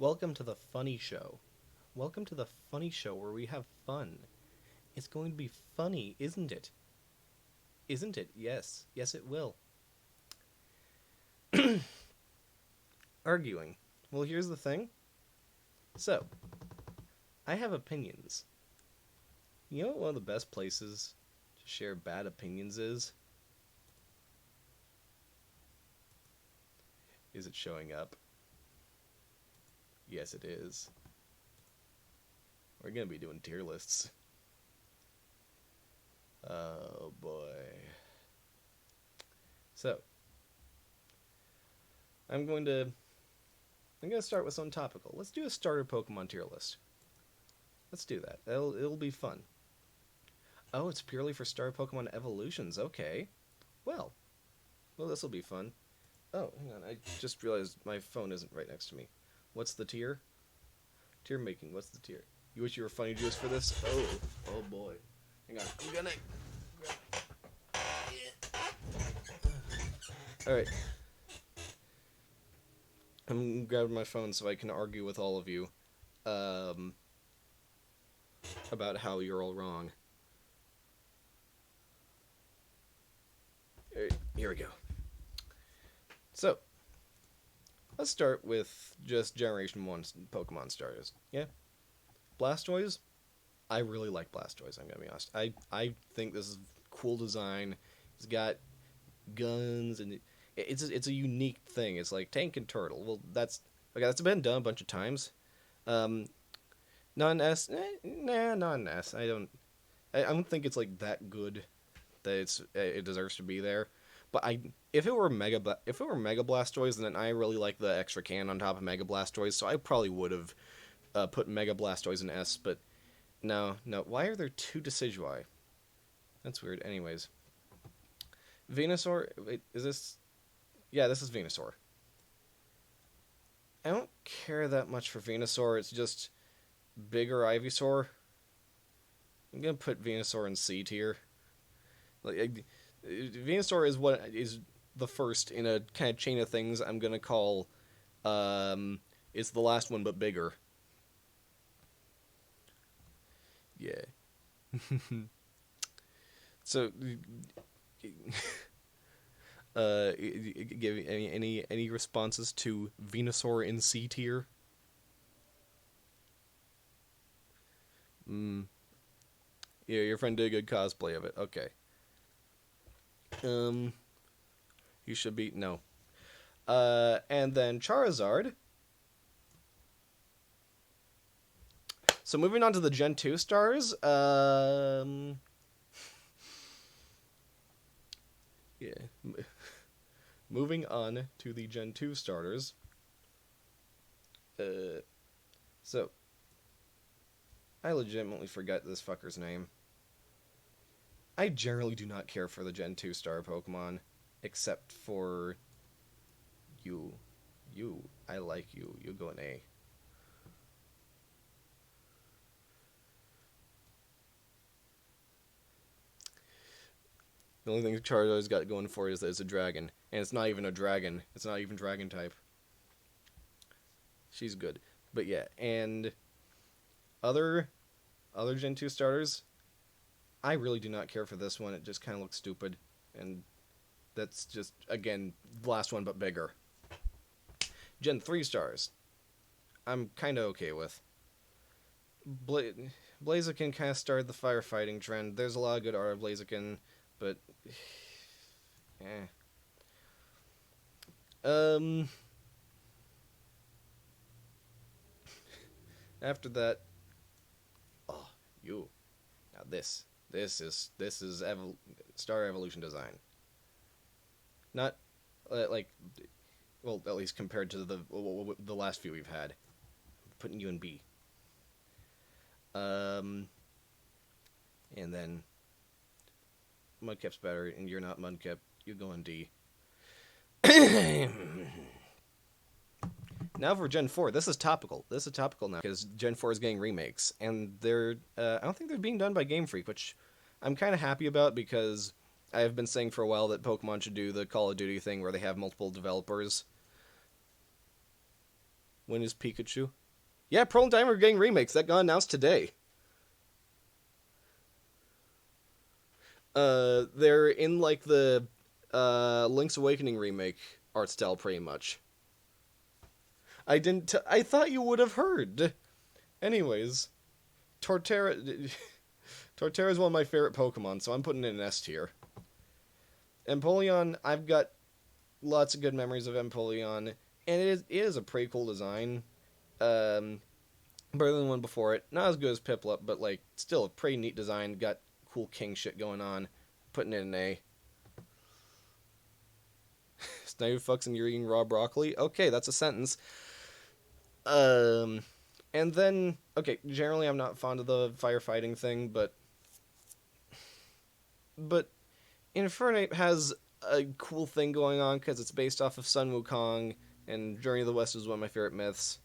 Welcome to the funny show. Welcome to the funny show where we have fun. It's going to be funny, isn't it? Isn't it? Yes. Yes, it will. Arguing. Well, here's the thing. So, I have opinions. You know what one of the best places to share bad opinions is? Is it showing up? Yes, it is. We're going to be doing tier lists. Oh boy. So, I'm going to start with something topical. Let's do a starter Pokemon tier list. Let's do that. It'll be fun. Oh, it's purely for starter Pokemon evolutions. Okay. Well, this will be fun. Oh, hang on. I just realized my phone isn't right next to me. What's the tier? Tier making. What's the tier? You wish you were Funny Juice for this? Oh boy. Hang on. I'm gonna. Alright. I'm grabbing my phone so I can argue with all of you about how you're all wrong. Here we go. So, let's start with just Generation 1 Pokemon starters. Yeah? Blastoise? I really like Blastoise, I'm gonna be honest. I think this is cool design. It's got guns, and it's a unique thing. It's like Tank and Turtle. Well, that's been done a bunch of times. Non-S? Non-S. I don't think it's like that good that it deserves to be there. But if it were Mega Blastoise, then I really like the extra can on top of Mega Blastoise, so I probably would have put Mega Blastoise in S. But no. Why are there two Decidueye? That's weird. Anyways, Venusaur. Wait, is this? Yeah, this is Venusaur. I don't care that much for Venusaur. It's just bigger Ivysaur. I'm gonna put Venusaur in C tier. Like, Venusaur is the first in a kind of chain of things I'm gonna call. It's the last one but bigger. Yeah. So, give any responses to Venusaur in C tier? Yeah, your friend did a good cosplay of it. Okay. You should be no. And then Charizard. So moving on to the Gen 2 stars, yeah. Moving on to the Gen 2 starters. So I legitimately forget this fucker's name. I generally do not care for the Gen 2 star Pokemon, except for you. I like you. You go an A. The only thing Charizard's got going for it is that it's a dragon. And it's not even a dragon. It's not even dragon type. She's good. But yeah, and other Gen 2 starters, I really do not care for this one. It just kind of looks stupid. And that's just, again, the last one but bigger. Gen 3 stars, I'm kind of okay with. Blaziken kind of started the firefighting trend. There's a lot of good art of Blaziken, but after that, you. Now this is Star Evolution design. Not like, well, at least compared to the last few we've had. I'm putting you in B. And then Mudkip's better, and you're not Mudkip. You go in D. Now for Gen 4. This is topical. This is topical now because Gen 4 is getting remakes, and they're I don't think they're being done by Game Freak, which I'm kind of happy about because I have been saying for a while that Pokemon should do the Call of Duty thing where they have multiple developers. When is Pikachu? Yeah, Pearl and Diamond are getting remakes. That got announced today. They're in like the Link's Awakening remake art style, pretty much. I thought you would have heard. Anyways, Torterra. Torterra is one of my favorite Pokemon, so I'm putting it in S tier. Empoleon, I've got lots of good memories of Empoleon, and it is a pretty cool design. Better than the one before it. Not as good as Piplup, but like still a pretty neat design. Got cool king shit going on. Putting it in A. Sniper fucks and you're eating raw broccoli. Okay, that's a sentence. And then okay, generally I'm not fond of the firefighting thing, but Infernape has a cool thing going on because it's based off of Sun Wukong, and Journey of the West is one of my favorite myths.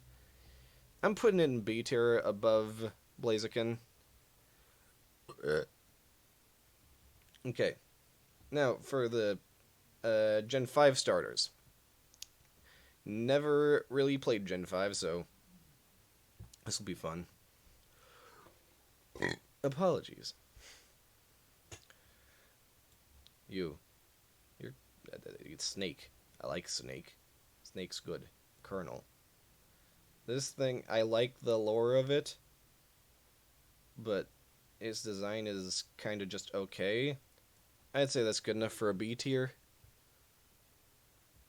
I'm putting it in B tier above Blaziken. Okay. Now, for the Gen 5 starters. Never really played Gen 5, so this will be fun. Apologies. You're Snake. I like Snake. Snake's good. Colonel. This thing, I like the lore of it, but its design is kind of just okay. I'd say that's good enough for a B tier.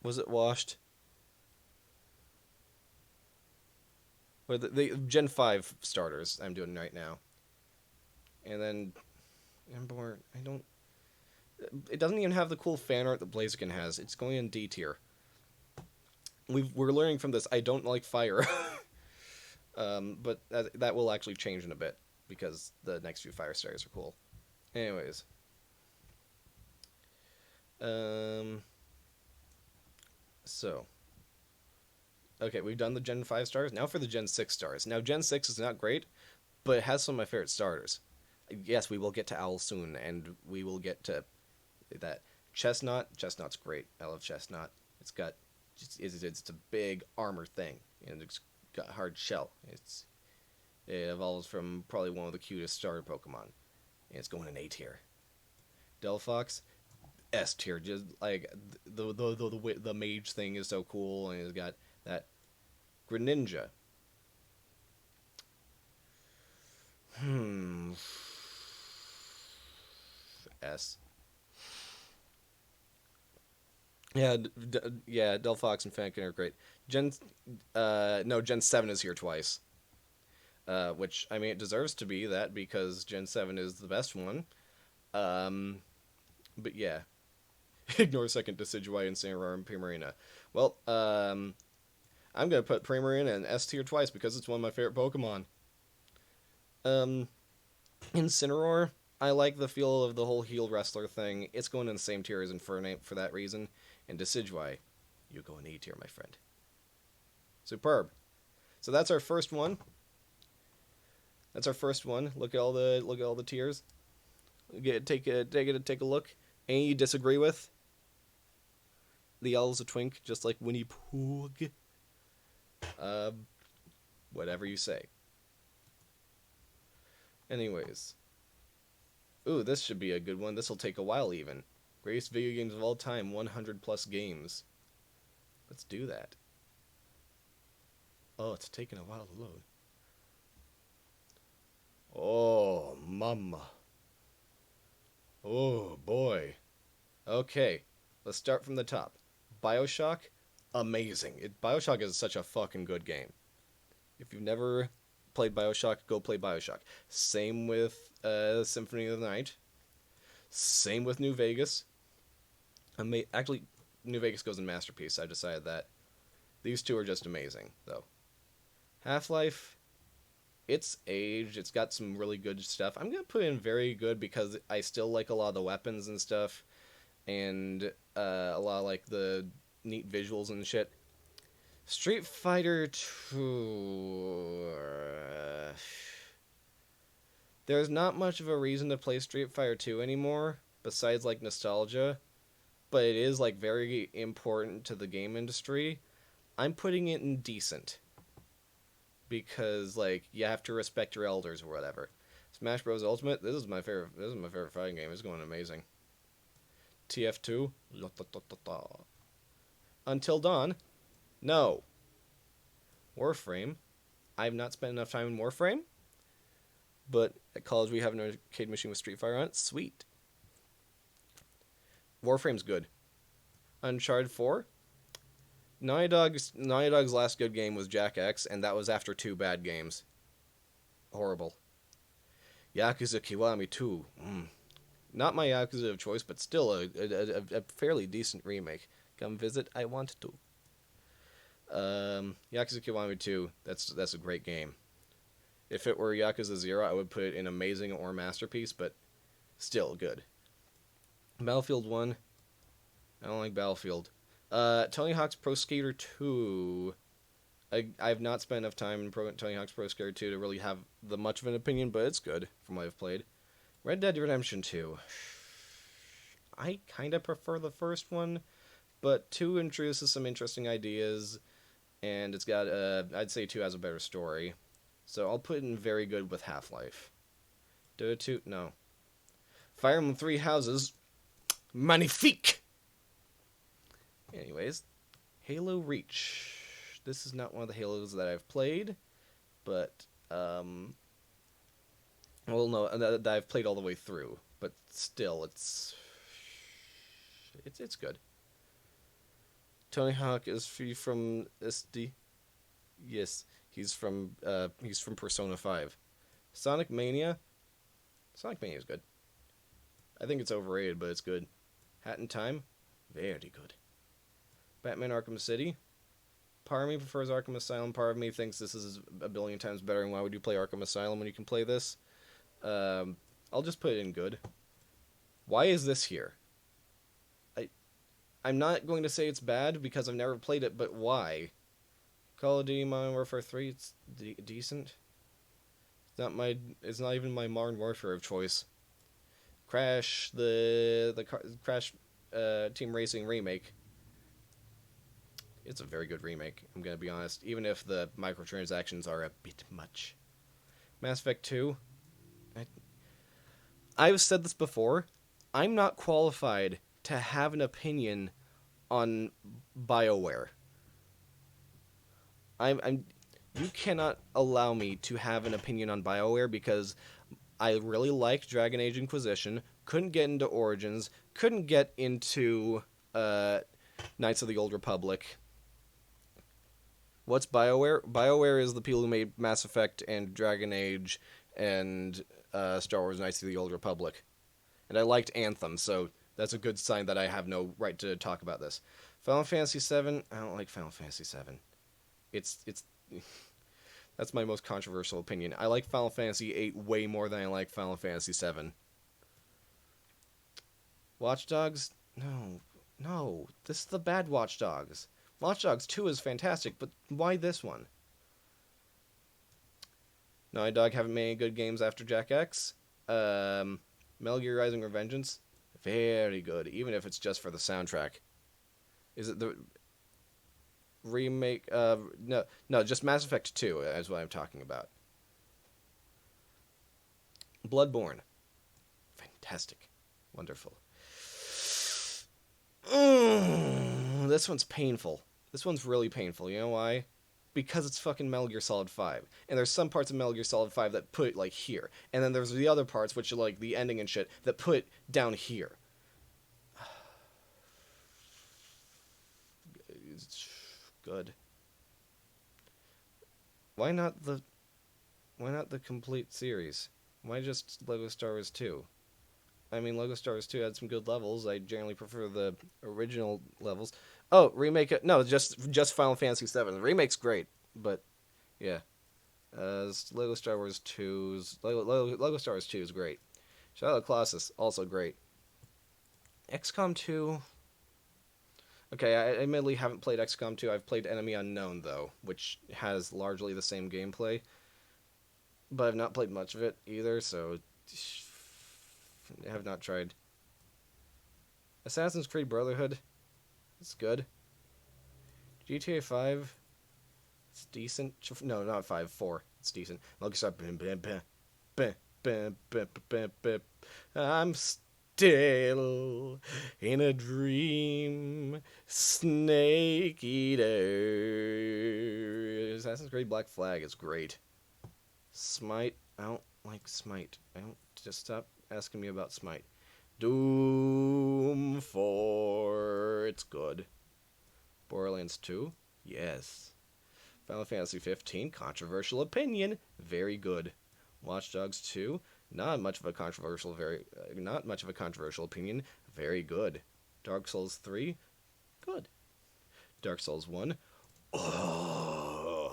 Was it washed? Or the Gen 5 starters I'm doing right now. And then Emboar, it doesn't even have the cool fan art that Blaziken has. It's going in D tier. We're learning from this. I don't like fire. But that will actually change in a bit because the next few fire starters are cool. Anyways. So. Okay, we've done the Gen 5 stars. Now for the Gen 6 stars. Now, Gen 6 is not great, but it has some of my favorite starters. Yes, we will get to Owl soon, and we will get to that. Chestnut. Chestnut's great. I love Chestnut. It's got... It's a big armor thing, and it's got a hard shell. It evolves from probably one of the cutest starter Pokemon, and it's going in A tier. Delphox, S tier. Just like the mage thing is so cool, and it's got that Greninja. S. Yeah, Delphox and Fennekin are great. Gen 7 is here twice. Which, I mean, it deserves to be that because Gen 7 is the best one. But yeah. Ignore second Decidueye and Incineroar and Primarina. Well, I'm going to put Primarina in S tier twice because it's one of my favorite Pokemon. Incineroar, I like the feel of the whole healed wrestler thing. It's going in the same tier as Infernape for that reason. And Decidueye, you go in A tier, my friend. Superb. So that's our first one. Look at all the tiers. Take a look. Any you disagree with? The owl's a twink, just like Winnie Pooh. Whatever you say. Anyways. Ooh, this should be a good one. This will take a while even. Greatest video games of all time, 100 plus games. Let's do that. Oh, it's taking a while to load. Oh, mama. Oh, boy. Okay, let's start from the top. BioShock, amazing. BioShock is such a fucking good game. If you've never played BioShock, go play BioShock. Same with Symphony of the Night. Same with New Vegas. Actually, New Vegas goes in Masterpiece. I decided that. These two are just amazing, though. Half-Life, it's aged. It's got some really good stuff. I'm going to put in very good because I still like a lot of the weapons and stuff. And a lot of, like, the neat visuals and shit. Street Fighter 2... There's not much of a reason to play Street Fighter 2 anymore, besides, like, nostalgia. But it is, like, very important to the game industry. I'm putting it in decent. because like you have to respect your elders or whatever. Smash Bros. Ultimate. This is my favorite. This is my favorite fighting game. It's going amazing. TF2. Until Dawn. No. Warframe. I've not spent enough time in Warframe. But at college we have an arcade machine with Street Fighter on it. Sweet. Warframe's good. Uncharted 4. Naughty Dog's last good game was Jack X, and that was after 2 bad games. Horrible. Yakuza Kiwami 2. Not my Yakuza of choice, but still a fairly decent remake. Come visit, I want to. Yakuza Kiwami 2, that's a great game. If it were Yakuza 0, I would put it in amazing or masterpiece, but still good. Battlefield 1. I don't like Battlefield. Tony Hawk's Pro Skater 2. I've not spent enough time in Tony Hawk's Pro Skater 2 to really have the much of an opinion, but it's good from what I've played. Red Dead Redemption 2. I kind of prefer the first one, but 2 introduces some interesting ideas, and it's got, I'd say 2 has a better story. So I'll put it in very good with Half-Life. Dota 2? No. Fire Emblem 3 Houses. Magnifique! Anyways, Halo Reach. This is not one of the Halos that I've played, but, well, no, that I've played all the way through, but still, it's good. Tony Hawk is free from SD. Yes, he's from Persona 5. Sonic Mania. Sonic Mania is good. I think it's overrated, but it's good. Hat in Time. Very good. Batman Arkham City. Part of me prefers Arkham Asylum. Part of me thinks this is a billion times better, and why would you play Arkham Asylum when you can play this? I'll just put it in good. Why is this here? I'm not going to say it's bad, because I've never played it, but why? Call of Duty Modern Warfare 3, it's decent. It's not even my Modern Warfare of choice. Crash, the Crash Team Racing remake. It's a very good remake, I'm going to be honest, even if the microtransactions are a bit much. Mass Effect 2. I've said this before. I'm not qualified to have an opinion on BioWare. You cannot allow me to have an opinion on BioWare because I really liked Dragon Age Inquisition, couldn't get into Origins, couldn't get into Knights of the Old Republic. What's BioWare? BioWare is the people who made Mass Effect and Dragon Age and Star Wars Knights of the Old Republic. And I liked Anthem, so that's a good sign that I have no right to talk about this. Final Fantasy VII, I don't like Final Fantasy VII. It's that's my most controversial opinion. I like Final Fantasy VIII way more than I like Final Fantasy VII. Watch Dogs? No. This is the bad Watch Dogs. Watch Dogs 2 is fantastic, but why this one? Naughty Dog haven't made any good games after Jack X. Metal Gear Rising: Revengeance, very good, even if it's just for the soundtrack. Is it the remake? No, just Mass Effect 2 is what I'm talking about. Bloodborne, fantastic, wonderful. This one's painful. This one's really painful. You know why? Because it's fucking Metal Gear Solid 5. And there's some parts of Metal Gear Solid 5 that put, like, here. And then there's the other parts, which are, like, the ending and shit, that put down here. It's good. Why not the complete series? Why just Lego Star Wars 2? I mean, Lego Star Wars 2 had some good levels. I generally prefer the original levels. Oh, remake it. No, just Final Fantasy VII. The remake's great, but yeah. Lego Star Wars 2's Lego Star Wars 2 is great. Shadow of the Colossus, also great. XCOM 2. Okay, I admittedly haven't played XCOM 2. I've played Enemy Unknown, though, which has largely the same gameplay. But I've not played much of it either, so I have not tried. Assassin's Creed Brotherhood. It's good. GTA 5. It's decent. No, not 5, 4. It's decent. Look up. I'm still in a dream. Snake Eater. Assassin's Creed Black Flag is great. Smite. I don't like Smite. I don't. Just stop asking me about Smite. Doom 4. It's good. Borderlands 2. Yes. Final Fantasy 15. Controversial opinion. Very good. Watch Dogs 2. Not much of a controversial opinion. Very good. Dark Souls 3. Good. Dark Souls 1. Oh.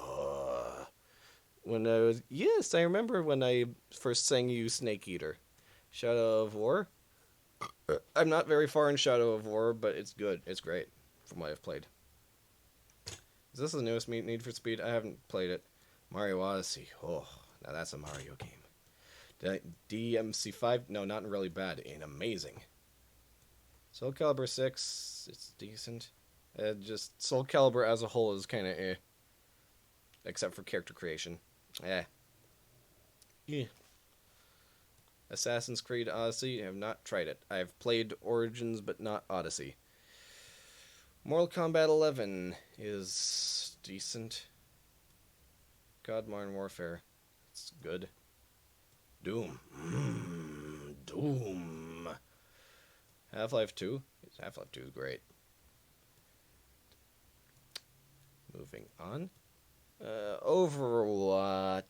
Yes, I remember when I first sang you Snake Eater. Shadow of War. I'm not very far in Shadow of War, but it's good. It's great from what I've played. Is this the newest Need for Speed? I haven't played it. Mario Odyssey. Oh, now that's a Mario game. DMC5? No, not really bad. And amazing. Soul Calibur 6. It's decent. Just Soul Calibur as a whole is kind of eh. Except for character creation. Eh. Yeah. Assassin's Creed Odyssey. I have not tried it. I've played Origins, but not Odyssey. Mortal Kombat 11 is decent. God, Modern Warfare. It's good. Doom. Doom. Half-Life 2. Half-Life 2 is great. Moving on. Overwatch.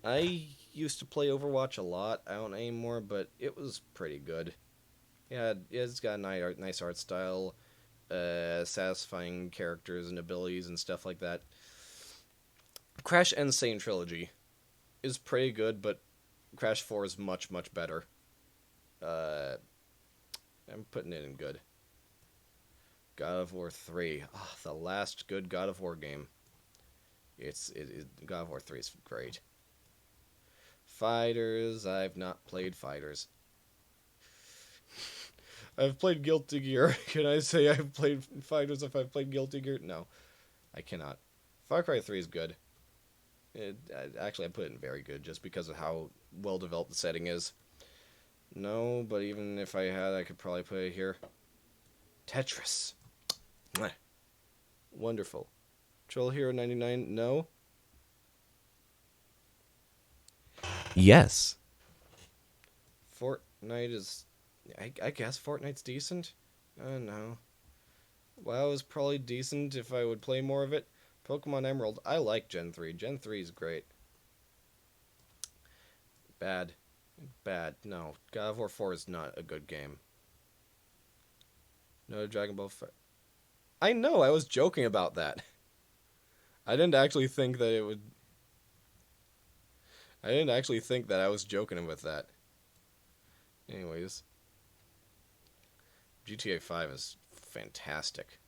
I used to play Overwatch a lot. I don't anymore, but it was pretty good. Yeah, it's got a nice art style, satisfying characters and abilities and stuff like that. Crash Insane Trilogy is pretty good, but Crash 4 is much, much better. I'm putting it in good. God of War 3. Oh, the last good God of War game. God of War 3 is great. Fighters. I've not played Fighters. I've played Guilty Gear. Can I say I've played Fighters if I've played Guilty Gear? No, I cannot. Far Cry 3 is good. Actually, I put it in very good just because of how well developed the setting is. No, but even if I had, I could probably put it here. Tetris. Mwah. Wonderful. Troll Hero 99, no. Yes. Fortnite is... I guess Fortnite's decent. No. WoW is probably decent if I would play more of it. Pokemon Emerald, I like Gen 3. Gen 3 is great. Bad. No. God of War 4 is not a good game. No Dragon Ball I know, I was joking about that. I didn't actually think that it would... I didn't actually think that I was joking with that. Anyways. GTA 5 is fantastic.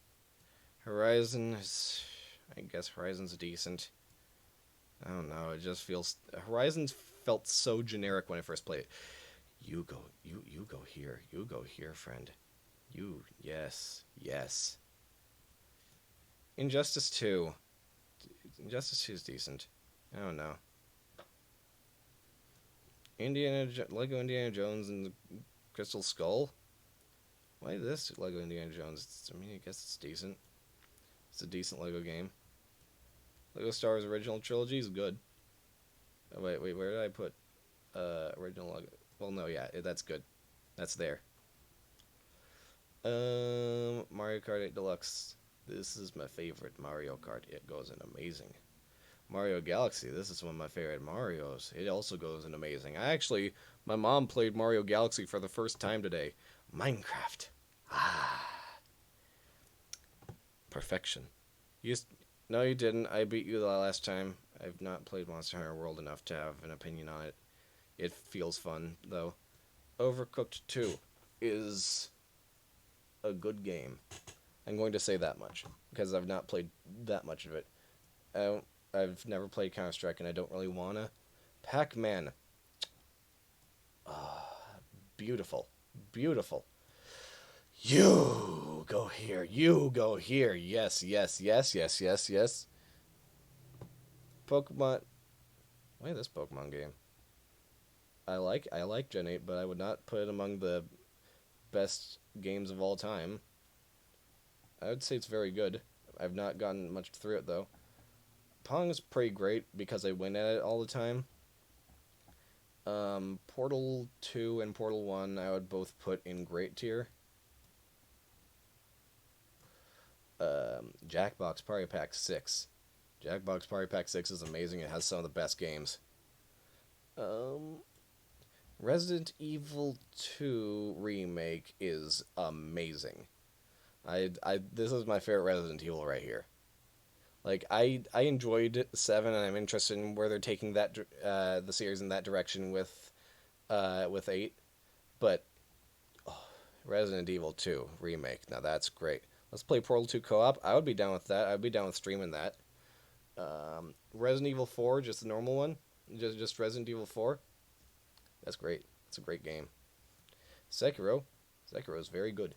Horizon is... I guess Horizon's decent. I don't know, it just feels... Horizon's felt so generic when I first played it. You go here. You go here, friend. Yes. Injustice 2. Injustice 2 is decent. I don't know. Lego Indiana Jones and the Crystal Skull? Why this Lego Indiana Jones? I guess it's decent. It's a decent Lego game. Lego Star Wars Original Trilogy is good. Oh, wait, where did I put original Lego? Well, no, yeah, that's good. That's there. Mario Kart 8 Deluxe. This is my favorite Mario Kart. It goes in amazing. Mario Galaxy. This is one of my favorite Marios. It also goes in amazing. My mom played Mario Galaxy for the first time today. Minecraft. Perfection. No, you didn't. I beat you the last time. I've not played Monster Hunter World enough to have an opinion on it. It feels fun, though. Overcooked 2 is a good game. I'm going to say that much, because I've not played that much of it. I've never played Counter-Strike, and I don't really want to. Pac-Man. Beautiful. You go here. You go here. Yes, yes, yes, yes, yes, yes. Pokemon. Wait, this Pokemon game. I like Gen 8, but I would not put it among the best games of all time. I would say it's very good. I've not gotten much through it though. Pong is pretty great because I win at it all the time. Portal 2 and Portal 1 I would both put in great tier. Jackbox Party Pack 6. Jackbox Party Pack 6 is amazing. It has some of the best games. Resident Evil 2 remake is amazing. This is my favorite Resident Evil right here. Like I enjoyed 7, and I'm interested in where they're taking that the series in that direction with 8. But Resident Evil 2 remake, now that's great. Let's play Portal 2 co-op. I would be down with that. I'd be down with streaming that. Resident Evil 4, just the normal one, just Resident Evil 4. That's great. It's a great game. Sekiro is very good.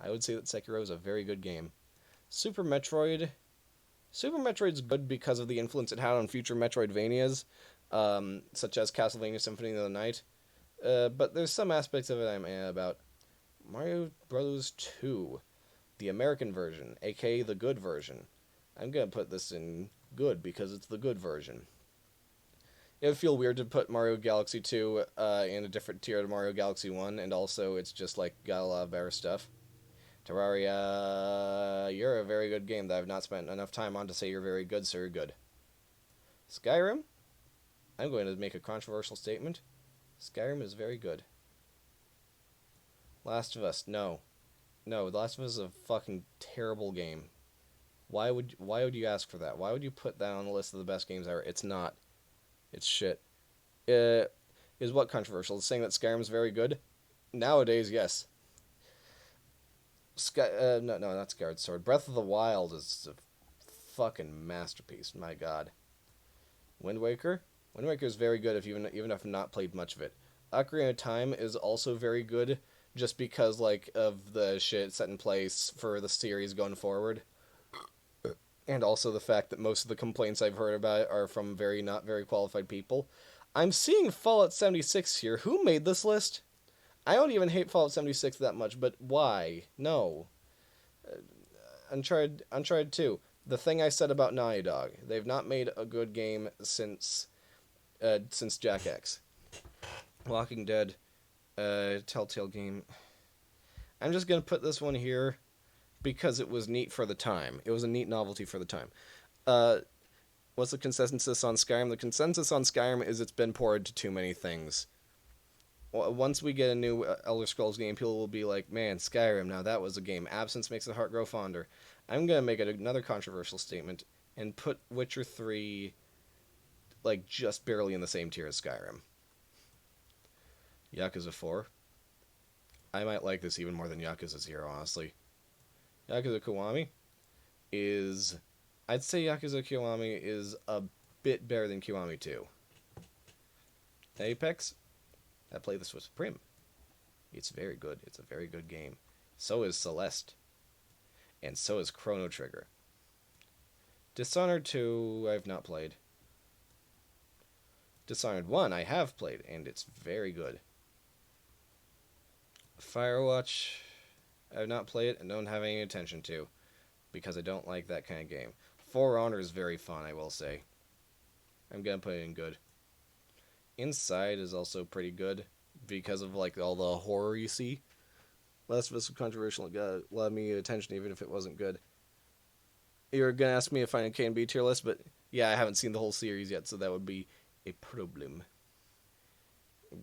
I would say that Sekiro is a very good game. Super Metroid's good because of the influence it had on future Metroidvanias, such as Castlevania Symphony of the Night. But there's some aspects of it I'm about. Mario Bros. 2, the American version, aka the good version. I'm gonna put this in good because it's the good version. It would feel weird to put Mario Galaxy 2 in a different tier to Mario Galaxy 1, and also it's just like got a lot of better stuff. Terraria, you're a very good game that I've not spent enough time on to say you're very good, so you're good. Skyrim, I'm going to make a controversial statement. Skyrim is very good. Last of Us, no. No, The Last of Us is a fucking terrible game. Why would you ask for that? Why would you put that on the list of the best games ever? It's not. It's shit. Is what controversial? Saying that Skyrim's very good? Nowadays, yes. No, not Skyward Sword. Breath of the Wild is a fucking masterpiece. My God. Wind Waker is very good even if I've not played much of it. Ocarina of Time is also very good, just because like of the shit set in place for the series going forward, and also the fact that most of the complaints I've heard about it are from not very qualified people. I'm seeing Fallout 76 here. Who made this list? I don't even hate Fallout 76 that much, but why? No. Uncharted 2. The thing I said about Naughty Dog. They've not made a good game since Jack X. Walking Dead. Telltale game. I'm just going to put this one here because it was neat for the time. It was a neat novelty for the time. What's the consensus on Skyrim? The consensus on Skyrim is it's been ported to too many things. Once we get a new Elder Scrolls game, people will be like, man, Skyrim, now that was a game. Absence makes the heart grow fonder. I'm going to make another controversial statement and put Witcher 3 like just barely in the same tier as Skyrim. Yakuza 4. I might like this even more than Yakuza 0, honestly. Yakuza Kiwami is... I'd say Yakuza Kiwami is a bit better than Kiwami 2. Apex... I played this with Prim. It's very good. It's a very good game. So is Celeste. And so is Chrono Trigger. Dishonored 2, I've not played. Dishonored 1, I have played, and it's very good. Firewatch, I've not played it and don't have any attention to, because I don't like that kind of game. For Honor is very fun, I will say. I'm gonna put it in good. Inside is also pretty good because of like all the horror you see. Last of Us was controversial. It got a lot of media attention even if it wasn't good. You're gonna ask me if I can be tier list, but yeah, I haven't seen the whole series yet, so that would be a problem.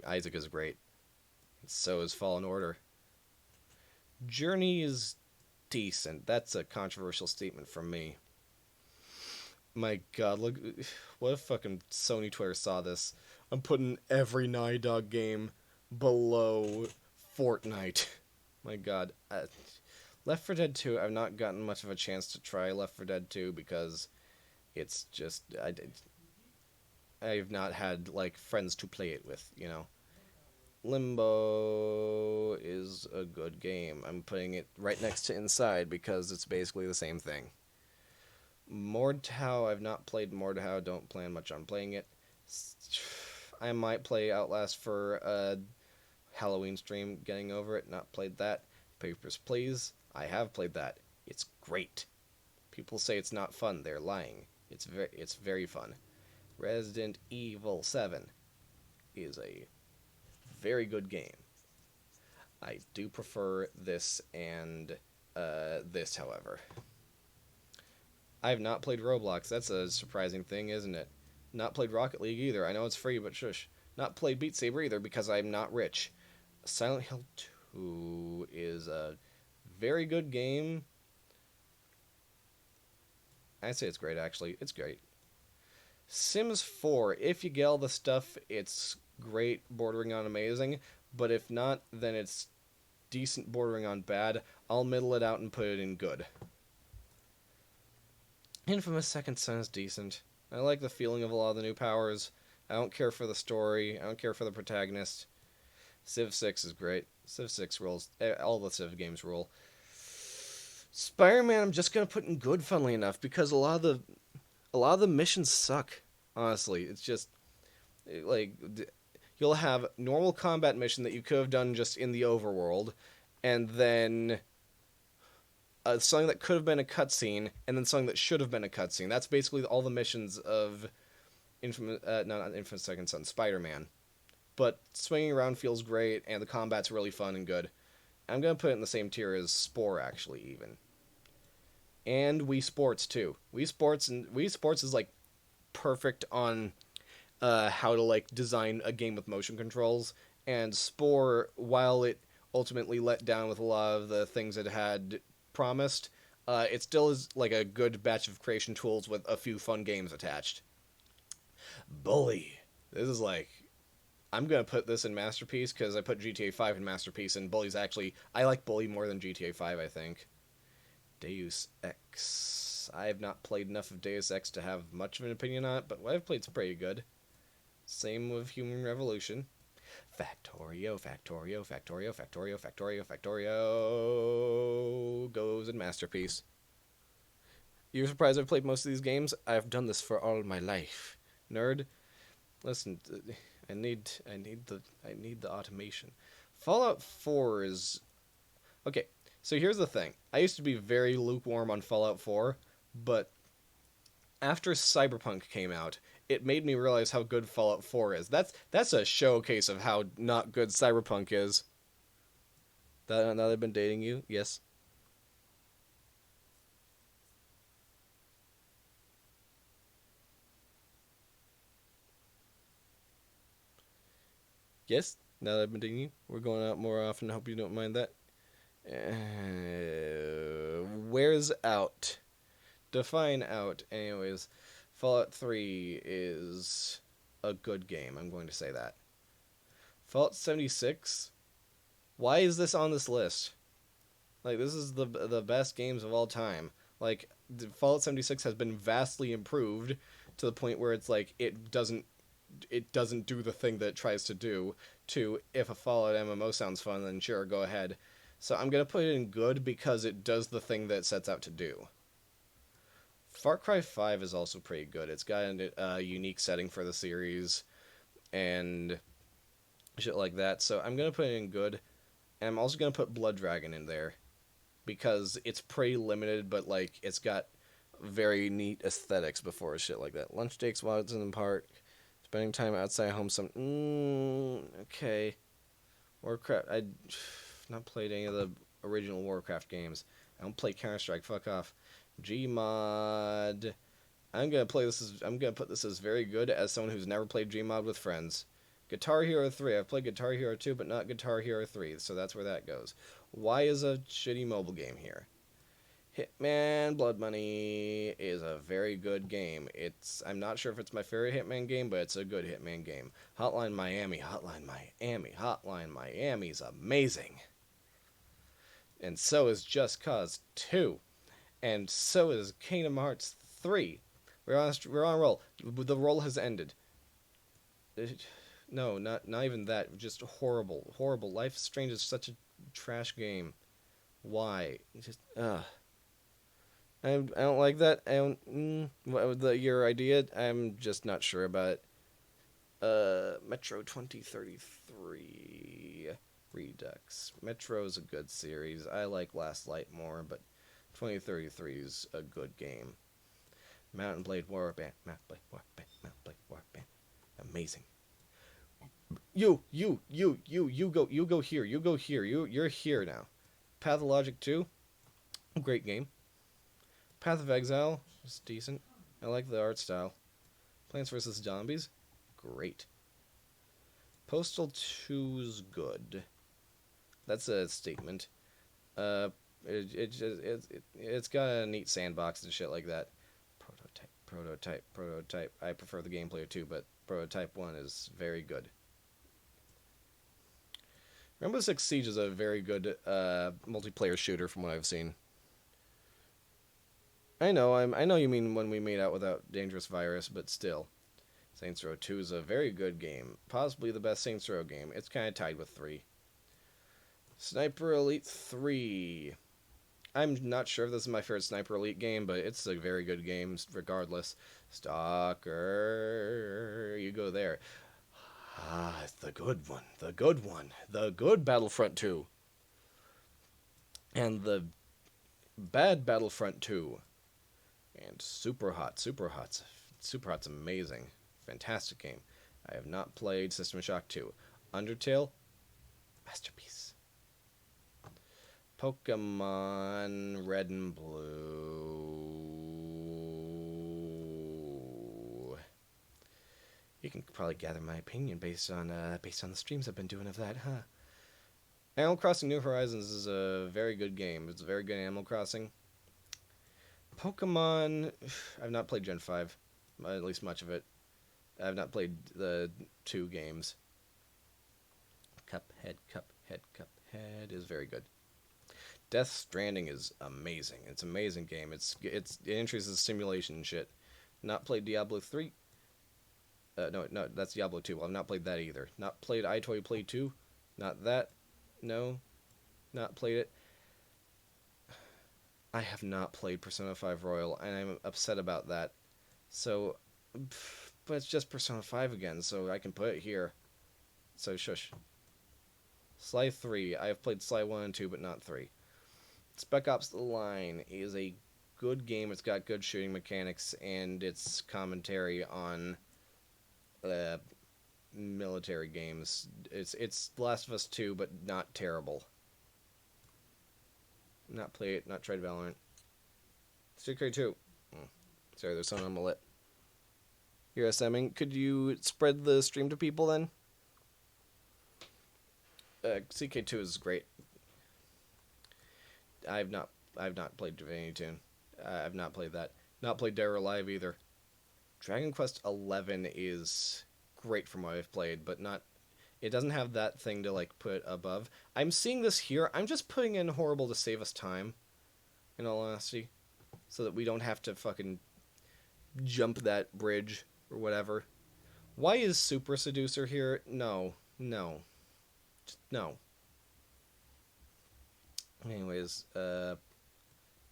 Isaac is great. So is Fallen Order. Journey is decent. That's a controversial statement from me. My God, look, what if fucking Sony Twitter saw this? I'm putting every Naughty Dog game below Fortnite. My God. Left 4 Dead 2, I've not gotten much of a chance to try Left 4 Dead 2 because it's just... I've not had, like, friends to play it with, you know? Limbo is a good game. I'm putting it right next to Inside because it's basically the same thing. Mordhau, I've not played Mordhau, don't plan much on playing it. I might play Outlast for a Halloween stream, getting over it, not played that. Papers, Please, I have played that. It's great. People say it's not fun, they're lying. It's very fun. Resident Evil 7 is a very good game. I do prefer this and this, however. I have not played Roblox. That's a surprising thing, isn't it? Not played Rocket League either. I know it's free, but shush. Not played Beat Saber either because I'm not rich. Silent Hill 2 is a very good game. I'd say it's great, actually. It's great. Sims 4, if you get all the stuff, it's great, bordering on amazing. But if not, then it's decent, bordering on bad. I'll middle it out and put it in good. Infamous Second Son is decent. I like the feeling of a lot of the new powers. I don't care for the story. I don't care for the protagonist. Civ 6 is great. Civ 6 rules. All the Civ games rule. Spider-Man I'm just gonna put in good, funnily enough, because a lot of the missions suck. Honestly, it's just like you'll have normal combat mission that you could have done just in the overworld, and then something that could have been a cutscene, and then something that should have been a cutscene. That's basically all the missions of not Infamous Second Son, Spider-Man. But swinging around feels great, and the combat's really fun and good. I'm gonna put it in the same tier as Spore, actually, even. And Wii Sports too. Wii Sports is like perfect on how to like design a game with motion controls. And Spore, while it ultimately let down with a lot of the things it had promised, it still is like a good batch of creation tools with a few fun games attached. Bully. This is like, I'm gonna put this in Masterpiece because I put GTA 5 in Masterpiece, and Bully's actually, I like Bully more than GTA 5, I think. Deus Ex. I have not played enough of Deus Ex to have much of an opinion on it, but what I've played is pretty good. Same with Human Revolution. Factorio goes in Masterpiece. You're surprised I've played most of these games? I've done this for all my life. Nerd, listen, I need the automation. Fallout 4 is okay. So here's the thing. I used to be very lukewarm on Fallout 4, but after Cyberpunk came out, it made me realize how good Fallout 4 is. That's a showcase of how not good Cyberpunk is. Now they've been dating you? Yes. Yes? Now that I've been dating you? We're going out more often. I hope you don't mind that. Where's out? Define out. Anyways, Fallout 3 is a good game. I'm going to say that. Fallout 76? Why is this on this list? Like, this is the best games of all time. Like, Fallout 76 has been vastly improved to the point where it's like it doesn't do the thing that it tries to do. To, if a Fallout MMO sounds fun, then sure, go ahead. So I'm going to put it in good because it does the thing that it sets out to do. Far Cry 5 is also pretty good. It's got a unique setting for the series and shit like that. So I'm going to put it in good. And I'm also going to put Blood Dragon in there because it's pretty limited, but like it's got very neat aesthetics before shit like that. Lunch dates while it's in the park. Spending time outside home okay. Warcraft. I've not played any of the original Warcraft games. I don't play Counter-Strike. Fuck off. Gmod. I'm gonna put this as very good as someone who's never played Gmod with friends. Guitar Hero 3. I've played Guitar Hero 2, but not Guitar Hero 3, so that's where that goes. Why is a shitty mobile game here? Hitman Blood Money is a very good game. I'm not sure if it's my favorite Hitman game, but it's a good Hitman game. Hotline Miami's amazing. And so is Just Cause 2. And so is Kingdom Hearts 3. We're on a roll. The roll has ended. No, not even that. Just horrible, horrible. Life is Strange is such a trash game. Why? Just I don't like that. I don't. Your idea? I'm just not sure about it. Metro 2033 Redux. Metro's a good series. I like Last Light more, but 2033 is a good game. Mountain Blade Warband. Mountain Blade Warband. Mountain Blade Warband. Amazing. You go here. You go here. You're here now. Pathologic 2, great game. Path of Exile is decent. I like the art style. Plants vs. Zombies, great. Postal 2's good. That's a statement. It's got a neat sandbox and shit like that. Prototype. I prefer the gameplay of 2, but Prototype 1 is very good. Rainbow Six Siege is a very good multiplayer shooter from what I've seen. I know you mean when we made out without Dangerous Virus, but still. Saints Row 2 is a very good game. Possibly the best Saints Row game. It's kind of tied with 3. Sniper Elite 3. I'm not sure if this is my favorite Sniper Elite game, but it's a very good game regardless. Stalker. You go there. It's the good one. The good one. The good Battlefront 2. And the bad Battlefront 2. And Super Hot's amazing. Fantastic game. I have not played System Shock 2. Undertale, masterpiece. Pokemon Red and Blue. You can probably gather my opinion based on the streams I've been doing of that, huh? Animal Crossing New Horizons is a very good game. It's a very good Animal Crossing. Pokemon, I've not played Gen 5, at least much of it. I've not played the 2 games. Cuphead is very good. Death Stranding is amazing. It's an amazing game. It introduces simulation and shit. Not played Diablo 3. No, that's Diablo 2. Well, I've not played that either. Not played iToy Play 2. Not that. No. Not played it. I have not played Persona 5 Royal, and I'm upset about that. So, but it's just Persona 5 again, so I can put it here. So, shush. Sly 3. I have played Sly 1 and 2, but not 3. Spec Ops The Line is a good game. It's got good shooting mechanics, and it's commentary on military games. It's The Last of Us 2, but not terrible. Not play it, not tried Valorant. Street 2. Sorry, there's something on my lip. You're SMing. Could you spread the stream to people then? CK2 is great. I've not played Divinity Tune. I've not played that. Not played Dead or Alive either. Dragon Quest 11 is great from what I've played, but not. It doesn't have that thing to like put above. I'm seeing this here. I'm just putting in horrible to save us time, in all honesty, so that we don't have to fucking jump that bridge or whatever. Why is Super Seducer here? No. Just no. Anyways,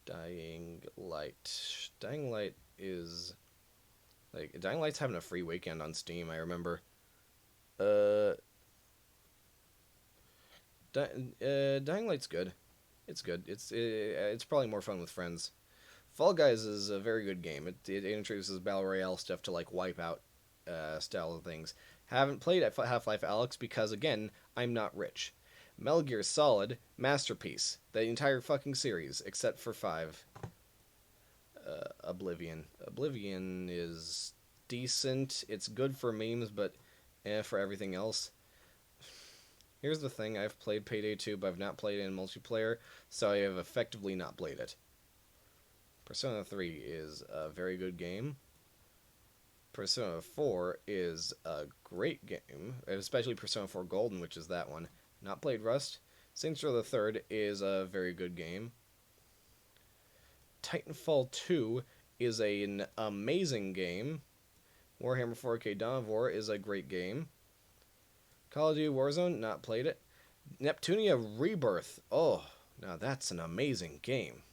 Dying Light. Dying Light is like Dying Light's having a free weekend on Steam. I remember. Dying Light's good. It's good. It's probably more fun with friends. Fall Guys is a very good game. It introduces battle royale stuff to like Wipeout style of things. Haven't played Half-Life Alyx because again I'm not rich. Metal Gear Solid, masterpiece. The entire fucking series, except for 5. Oblivion. Oblivion is decent. It's good for memes, but for everything else. Here's the thing, I've played Payday 2, but I've not played it in multiplayer, so I have effectively not played it. Persona 3 is a very good game. Persona 4 is a great game, especially Persona 4 Golden, which is that one. Not played Rust. Saints Row the Third is a very good game. Titanfall 2 is an amazing game. Warhammer 4K Dawn of War is a great game. Call of Duty Warzone, not played it. Neptunia Rebirth. Oh, now that's an amazing game.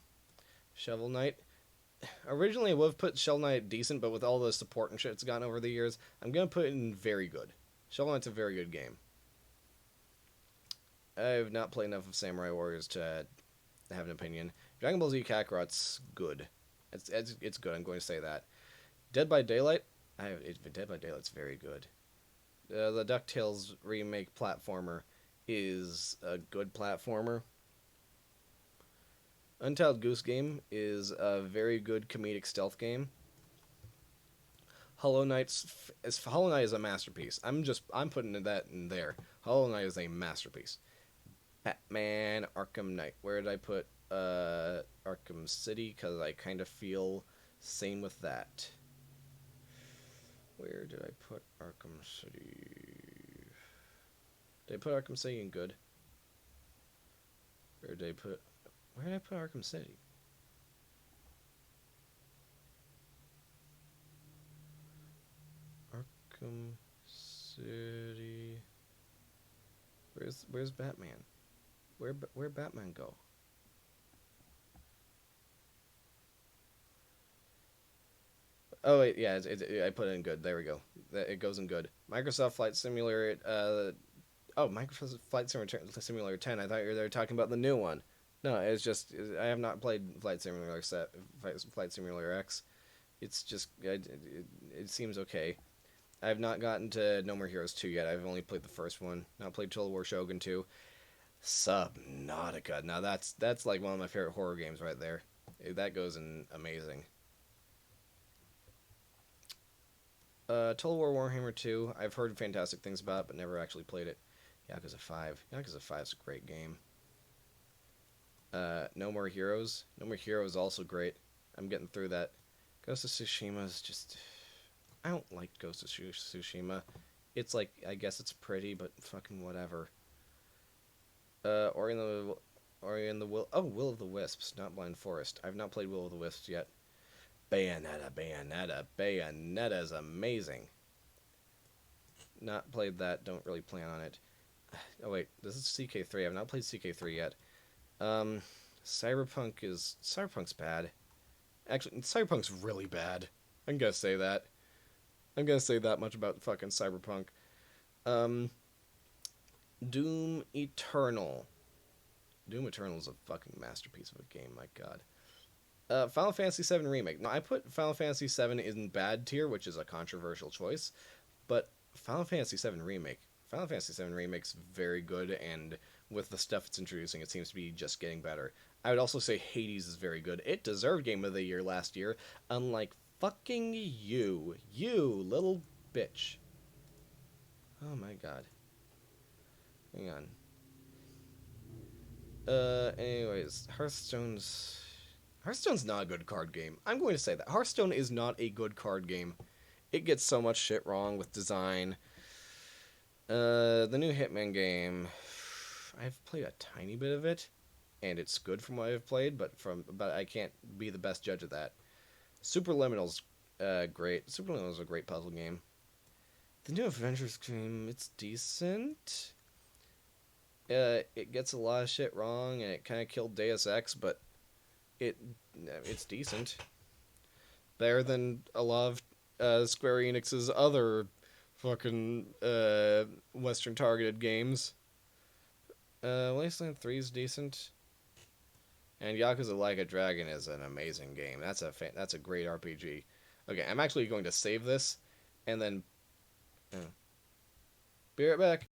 Shovel Knight. Originally, I would have put Shovel Knight decent, but with all the support and shit it's gotten over the years, I'm going to put it in very good. Shovel Knight's a very good game. I've not played enough of Samurai Warriors to have an opinion. Dragon Ball Z Kakarot's good. It's good, I'm going to say that. Dead by Daylight. Dead by Daylight's very good. The DuckTales remake platformer is a good platformer. Untitled Goose Game is a very good comedic stealth game. Hollow Knight is a masterpiece. I'm putting that in there. Hollow Knight is a masterpiece. Batman Arkham Knight. Where did I put Arkham City? Because I kind of feel same with that. Where did I put Arkham City? Did I put Arkham City in good? Where did I put Arkham City? Arkham City. Where's Batman? Where Batman go? Oh wait, yeah, I put it in good. There we go. It goes in good. Microsoft Flight Simulator. Microsoft Flight Simulator 10. I thought you were talking about the new one. No, it's just I have not played Flight Simulator X. It's just it seems okay. I have not gotten to No More Heroes 2 yet. I've only played the first one. Not played Total War Shogun 2. Subnautica. Now that's like one of my favorite horror games right there. That goes in amazing. Total War Warhammer 2. I've heard fantastic things about it, but never actually played it. Yakuza 5. Yakuza 5 is a great game. No More Heroes. No More Heroes is also great. I'm getting through that. Ghost of Tsushima is just... I don't like Ghost of Tsushima. It's like, I guess it's pretty, but fucking whatever. Will of the Wisps, not Blind Forest. I've not played Will of the Wisps yet. Bayonetta is amazing. Not played that, don't really plan on it. Oh wait, this is CK3. I've not played CK3 yet. Cyberpunk's bad. Actually, Cyberpunk's really bad. I'm gonna say that. I'm gonna say that much about fucking Cyberpunk. Doom Eternal. Doom Eternal is a fucking masterpiece of a game, my god. Final Fantasy VII Remake. Now, I put Final Fantasy VII in bad tier, which is a controversial choice, but Final Fantasy VII Remake's very good, and with the stuff it's introducing, it seems to be just getting better. I would also say Hades is very good. It deserved Game of the Year last year, unlike fucking you little bitch. Oh my god. Hang on. Anyways, Hearthstone's not a good card game. I'm going to say that. Hearthstone is not a good card game. It gets so much shit wrong with design. The new Hitman game, I've played a tiny bit of it, and it's good from what I've played, but I can't be the best judge of that. Superliminal's great. Superliminal's a great puzzle game. The new Avengers game, it's decent. It gets a lot of shit wrong, and it kind of killed Deus Ex, but it's decent. Better than a lot of Square Enix's other fucking Western targeted games. Wasteland 3 is decent. And Yakuza Like a Dragon is an amazing game. That's a great RPG. Okay, I'm actually going to save this and then be right back.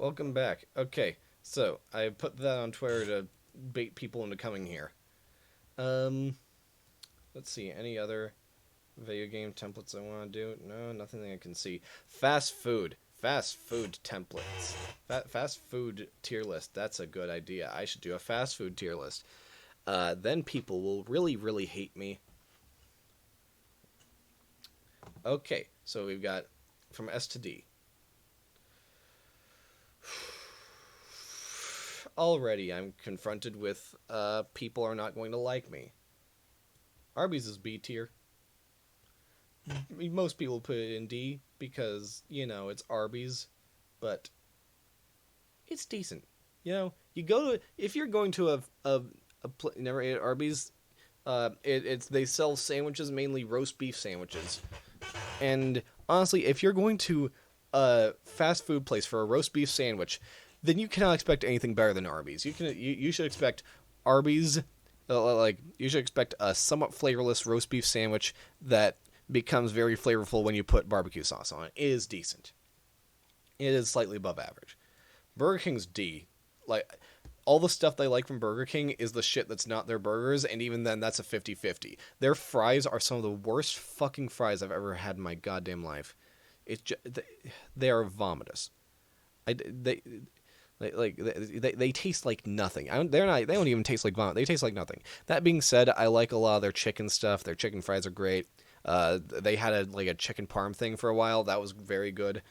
Welcome back. Okay, so I put that on Twitter to bait people into coming here. Um, let's see. Any other video game templates I want to do? No, nothing that I can see. Fast food. Fast food templates. Fast food tier list. That's a good idea. I should do a fast food tier list. Then people will really, really hate me. Okay, so we've got from S to D. Already I'm confronted with people are not going to like me. Arby's is B tier. Most people put it in D because, it's Arby's, but it's decent. You go to, if you're going to never ate at Arby's, they sell sandwiches, mainly roast beef sandwiches. And honestly, if you're going to a fast food place for a roast beef sandwich, then you cannot expect anything better than Arby's. You should expect Arby's, you should expect a somewhat flavorless roast beef sandwich that becomes very flavorful when you put barbecue sauce on it. It is decent. It is slightly above average. Burger King's D. All the stuff they like from Burger King is the shit that's not their burgers, and even then, that's a 50-50. Their fries are some of the worst fucking fries I've ever had in my goddamn life. They are vomitous. They taste like nothing. They don't even taste like vomit. They taste like nothing. That being said, I like a lot of their chicken stuff. Their chicken fries are great. They had a chicken parm thing for a while. That was very good.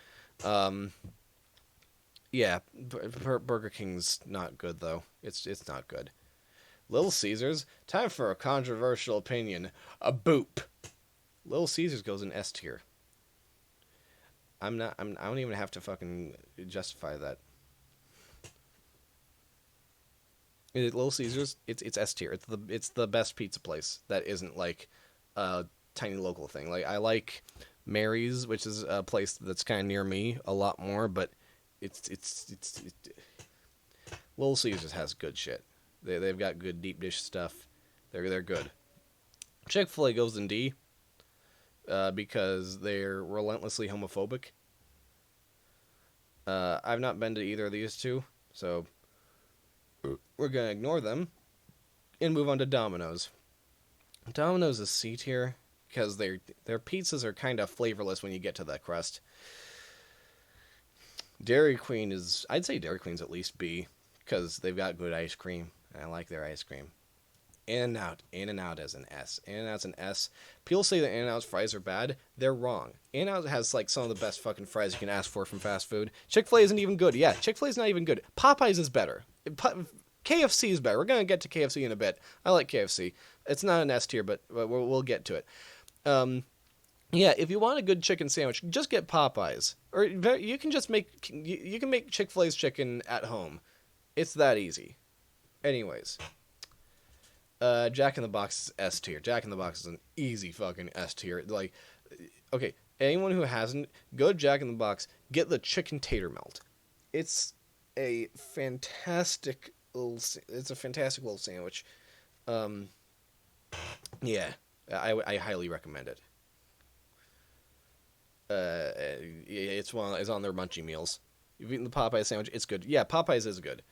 Yeah, Burger King's not good though. It's not good. Little Caesars, time for a controversial opinion. A boop. Little Caesars goes in S tier. I don't even have to fucking justify that. Little Caesars, it's S tier. It's the best pizza place that isn't like a tiny local thing. Like I like Mary's, which is a place that's kind of near me, a lot more, but it's Little Caesars has good shit. They've got good deep dish stuff. They're good. Chick-fil-A goes in D because they're relentlessly homophobic. I've not been to either of these two, so we're gonna ignore them and move on to Domino's. Domino's is C tier because their pizzas are kind of flavorless when you get to the crust. I'd say Dairy Queen's at least B because they've got good ice cream. I like their ice cream. In-N-Out is an S. In-N-Out's an S. People say that In-N-Out's fries are bad. They're wrong. In-N-Out has some of the best fucking fries you can ask for from fast food. Chick-fil-A isn't even good. Yeah, Chick-fil-A's not even good. Popeyes is better. KFC is better. We're gonna get to KFC in a bit. I like KFC. It's not an S tier, but we'll get to it. Yeah, if you want a good chicken sandwich, just get Popeyes. Or you can just make Chick-fil-A's chicken at home. It's that easy. Anyways, Jack in the Box is S tier. Jack in the Box is an easy fucking S tier. Okay, anyone who hasn't, go to Jack in the Box, get the chicken tater melt. It's a fantastic little sandwich. Yeah, I highly recommend it. It's on their Munchie meals. You've eaten the Popeye sandwich, it's good. Yeah, Popeyes is good.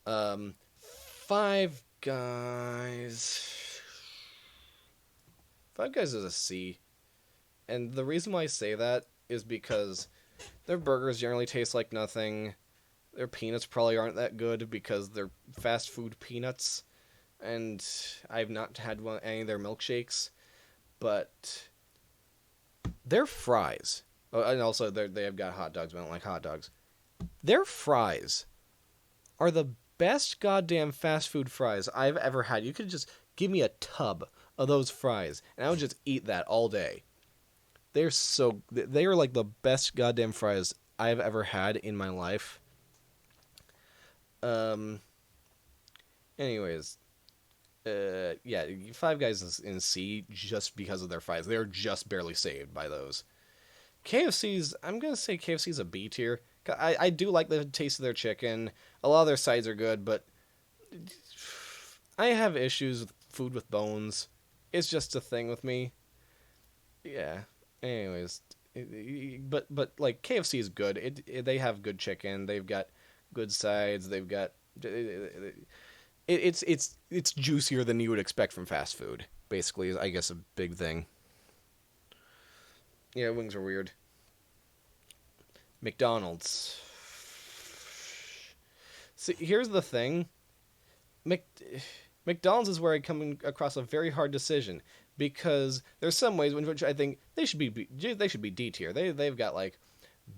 Five Guys. Five Guys is a C. And the reason why I say that is because their burgers generally taste like nothing. Their peanuts probably aren't that good because they're fast food peanuts. And I've not had any of their milkshakes. But their fries. Oh, and also they have got hot dogs, but I don't like hot dogs. Their fries are the best goddamn fast food fries I've ever had. You could just give me a tub of those fries, and I would just eat that all day. They are like the best goddamn fries I've ever had in my life. Anyways, yeah, Five Guys is in C just because of their fries. They're just barely saved by those. I'm gonna say KFC's a B tier. I do like the taste of their chicken. A lot of their sides are good, but I have issues with food with bones. It's just a thing with me. Yeah. Anyways, But like KFC is good. They have good chicken. They've got good sides. They've got it's juicier than you would expect from fast food. Basically, is I guess a big thing. Yeah, wings are weird. McDonald's. See, here's the thing. Mc, McDonald's is where I come across a very hard decision because there's some ways in which I think they should be D tier. They've got like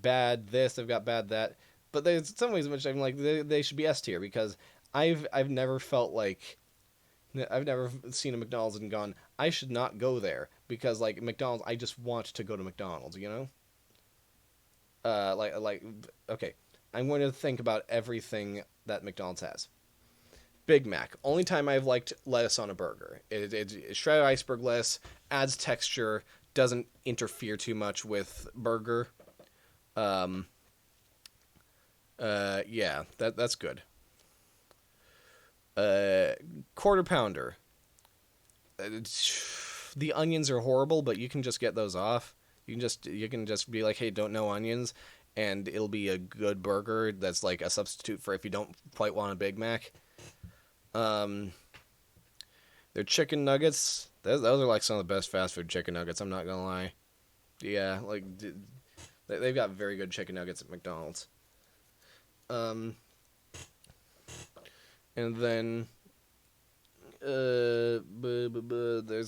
bad this, they've got bad that, but there's some ways in which I'm like they should be S tier because I've never felt like I've never seen a McDonald's and gone I should not go there because like McDonald's I just want to go to McDonald's, you know? Like okay, I'm going to think about everything that McDonald's has. Big Mac. Only time I've liked lettuce on a burger. It's shredded iceberg lettuce, adds texture, doesn't interfere too much with burger. Um, yeah, that's good. Quarter pounder. The onions are horrible, but you can just get those off. You can just be like, hey, don't know onions, and it'll be a good burger. That's like a substitute for if you don't quite want a Big Mac. Their chicken nuggets. Those are like some of the best fast food chicken nuggets. I'm not gonna lie. Yeah, like they've got very good chicken nuggets at McDonald's. And then there's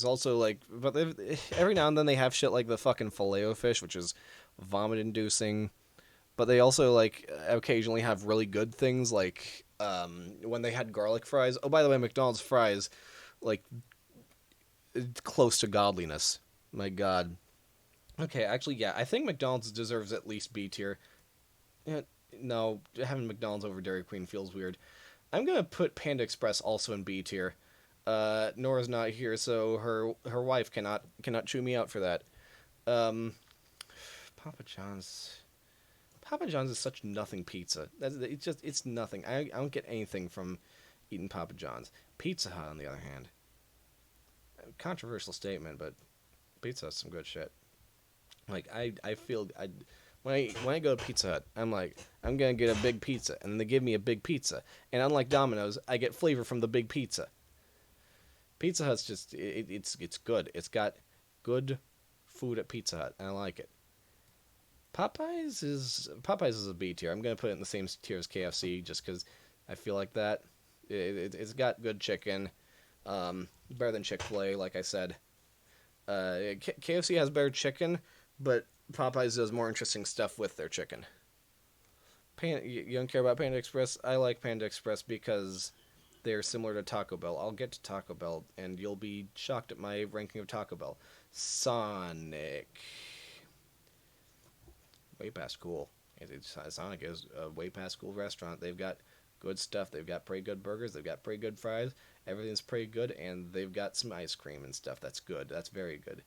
also like, but every now and then they have shit like the fucking Filet-O-Fish, which is vomit inducing. But they also like occasionally have really good things like when they had garlic fries. Oh, by the way, McDonald's fries, like close to godliness. My God. Okay, actually, yeah, I think McDonald's deserves at least B tier. Yeah, no, having McDonald's over Dairy Queen feels weird. I'm gonna put Panda Express also in B tier. Nora's not here, so her wife cannot chew me out for that. Papa John's. Papa John's is such nothing pizza. It's nothing. I don't get anything from eating Papa John's. Pizza Hut, on the other hand, controversial statement, but Pizza Hut's some good shit. Like I feel when I go to Pizza Hut, I'm like I'm gonna get a big pizza, and they give me a big pizza, and unlike Domino's, I get flavor from the big pizza. Pizza Hut's just it's good. It's got good food at Pizza Hut, and I like it. Popeyes is a B tier. I'm gonna put it in the same tier as KFC just because I feel like that. It's got good chicken, better than Chick-fil-A, like I said. KFC has better chicken, but Popeyes does more interesting stuff with their chicken. You don't care about Panda Express? I like Panda Express because they're similar to Taco Bell. I'll get to Taco Bell, and you'll be shocked at my ranking of Taco Bell. Sonic. Way past cool. Sonic is a way past cool restaurant. They've got good stuff. They've got pretty good burgers. They've got pretty good fries. Everything's pretty good, and they've got some ice cream and stuff. That's good. That's very good.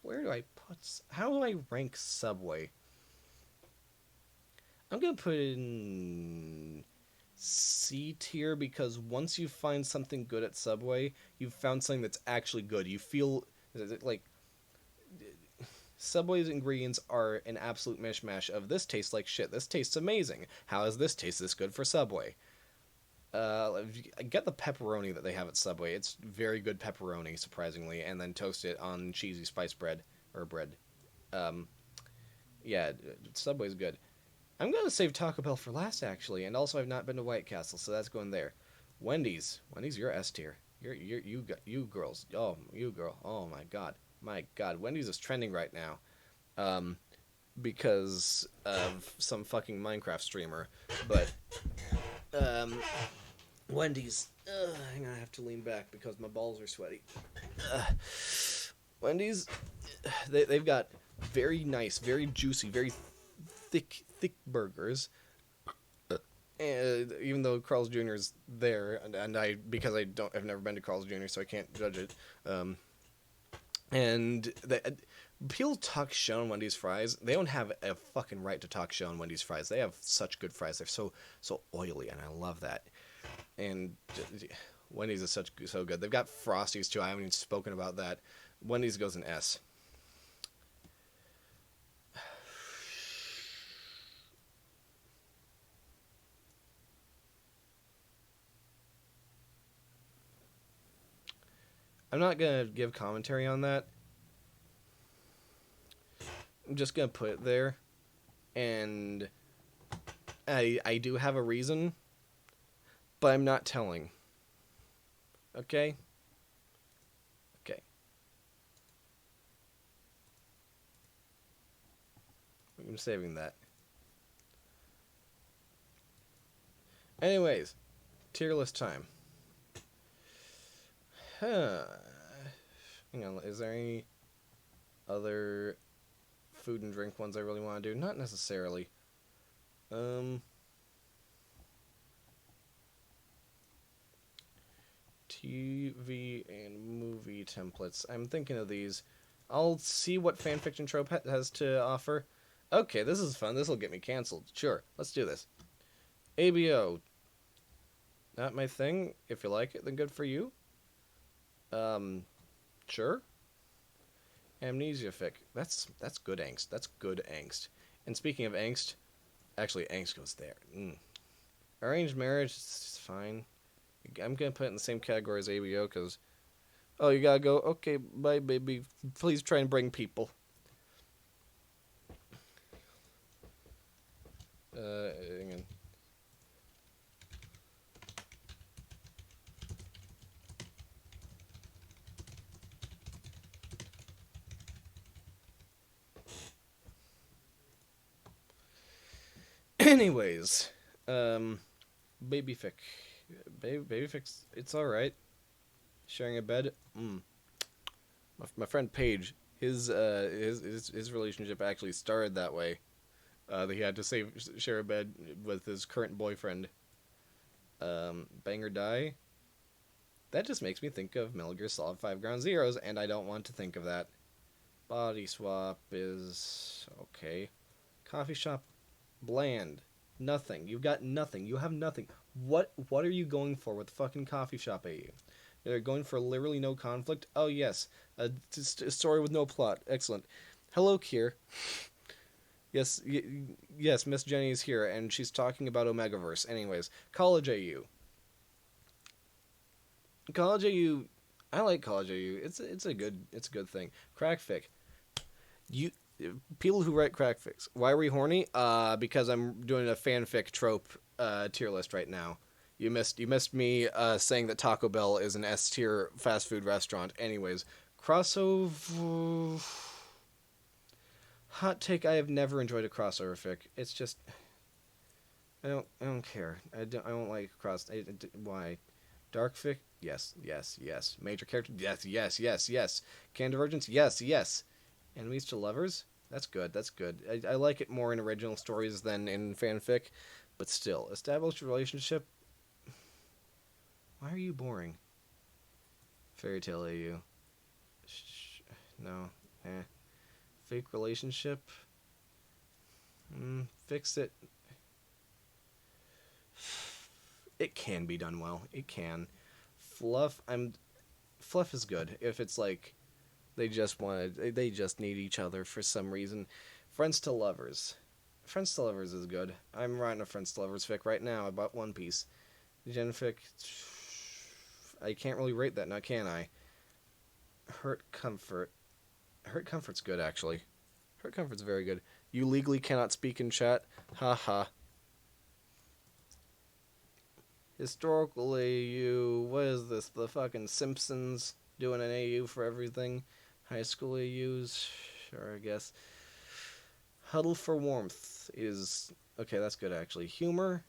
Where do I put... How do I rank Subway? I'm going to put it in C tier because once you find something good at Subway, you've found something that's actually good. You feel like... Subway's ingredients are an absolute mishmash of this tastes like shit. This tastes amazing. How does this taste this good for Subway? Get the pepperoni that they have at Subway. It's very good pepperoni, surprisingly, and then toast it on cheesy spice bread or bread. Yeah, Subway's good. I'm gonna save Taco Bell for last, actually, and also I've not been to White Castle, so that's going there. Wendy's, you're S tier. You girls. Oh, you girl. Oh my God. My God, Wendy's is trending right now, because of some fucking Minecraft streamer. But Wendy's, I'm gonna have to lean back because my balls are sweaty. Wendy's, they've got very nice, very juicy, very thick burgers. And even though Carl's Jr. is there, and because I've never been to Carl's Jr., so I can't judge it. And people talk shit on Wendy's fries. They don't have a fucking right to talk shit on Wendy's fries. They have such good fries. They're so oily, and I love that. And Wendy's is so good. They've got Frosties too. I haven't even spoken about that. Wendy's goes in S. I'm not gonna give commentary on that. I'm just gonna put it there, and I do have a reason, but I'm not telling. Okay? Okay. I'm saving that. Anyways, tier list time. Hang on, is there any other food and drink ones I really want to do? Not necessarily. TV and movie templates. I'm thinking of these. I'll see what fanfiction trope has to offer. Okay, this is fun. This will get me canceled. Sure, let's do this. ABO. Not my thing. If you like it, then good for you. Sure. Amnesia fic. That's good angst. That's good angst. And speaking of angst, actually angst goes there. Arranged marriage is fine. I'm gonna put it in the same category as ABO because, oh, you gotta go. Okay, bye, baby. Please try and bring people. Hang on. Anyways, babyfic. Babyfic, it's alright. Sharing a bed. My friend Paige, his relationship actually started that way. That he had to share a bed with his current boyfriend. Bang or die. That just makes me think of Metal Gear Solid 5 Ground Zeroes, and I don't want to think of that. Body swap is okay. Coffee shop, bland. Nothing. You've got nothing. You have nothing. What are you going for with fucking coffee shop AU? They're going for literally no conflict? Oh, yes. A story with no plot. Excellent. Hello, Kier. Yes, yes, Miss Jenny is here, and she's talking about Omegaverse. Anyways, College AU. College AU, I like College AU. It's a good thing. Crackfic. People who write crackfics. Why are we horny? Because I'm doing a fanfic trope tier list right now. You missed me saying that Taco Bell is an S tier fast food restaurant. Anyways, crossover. Hot take: I have never enjoyed a crossover fic. It's just I don't care. I don't like why? Dark fic? Yes. Major character? Yes. Can divergence? Yes. Enemies to lovers? That's good. I like it more in original stories than in fanfic, but still, established relationship. Why are you boring? Fairy tale AU. No. Fake relationship. Fix it. It can be done well. It can. Fluff. Fluff is good if it's like they just need each other for some reason. Friends to lovers. Friends to lovers is good. I'm writing a Friends to lovers fic right now about One Piece. Genfic. I can't really rate that now, can I? Hurt Comfort. Hurt Comfort's good, actually. Hurt Comfort's very good. You legally cannot speak in chat. Haha. Historical AU. What is this? The fucking Simpsons doing an AU for everything. High school AUs. Sure, I guess. Huddle for Warmth is okay. That's good, actually. Humor.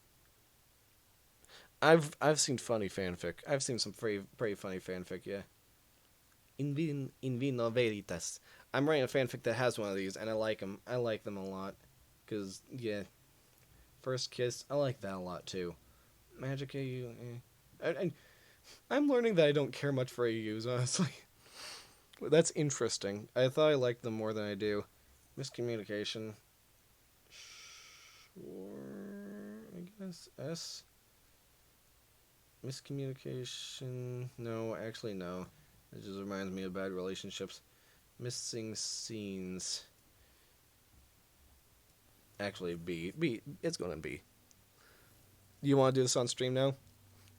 I've seen funny fanfic. I've seen some pretty funny fanfic. Yeah. In vino veritas. I'm writing a fanfic that has one of these, and I like them. I like them a lot, cause yeah. First kiss. I like that a lot too. Magic AU. I'm learning that I don't care much for AUs, honestly. That's interesting. I thought I liked them more than I do. Miscommunication. Sure, I guess S. Miscommunication. No, actually no. It just reminds me of bad relationships. Missing scenes. Actually, B. B. It's gonna be. You want to do this on stream now?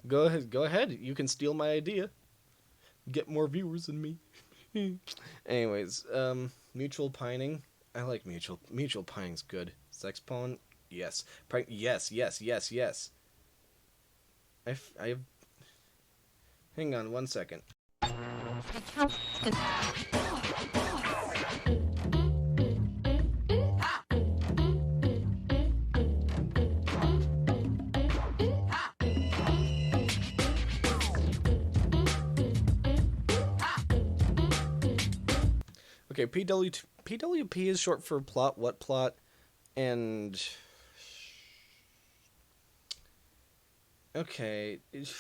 Go ahead. Go ahead. You can steal my idea. Get more viewers than me. Anyways, mutual pining. I like mutual pining's good. Sex pawn. Yes. Yes. Yes. Yes. Yes. I. Hang on 1 second. Okay, PWP is short for plot. What plot? And okay, is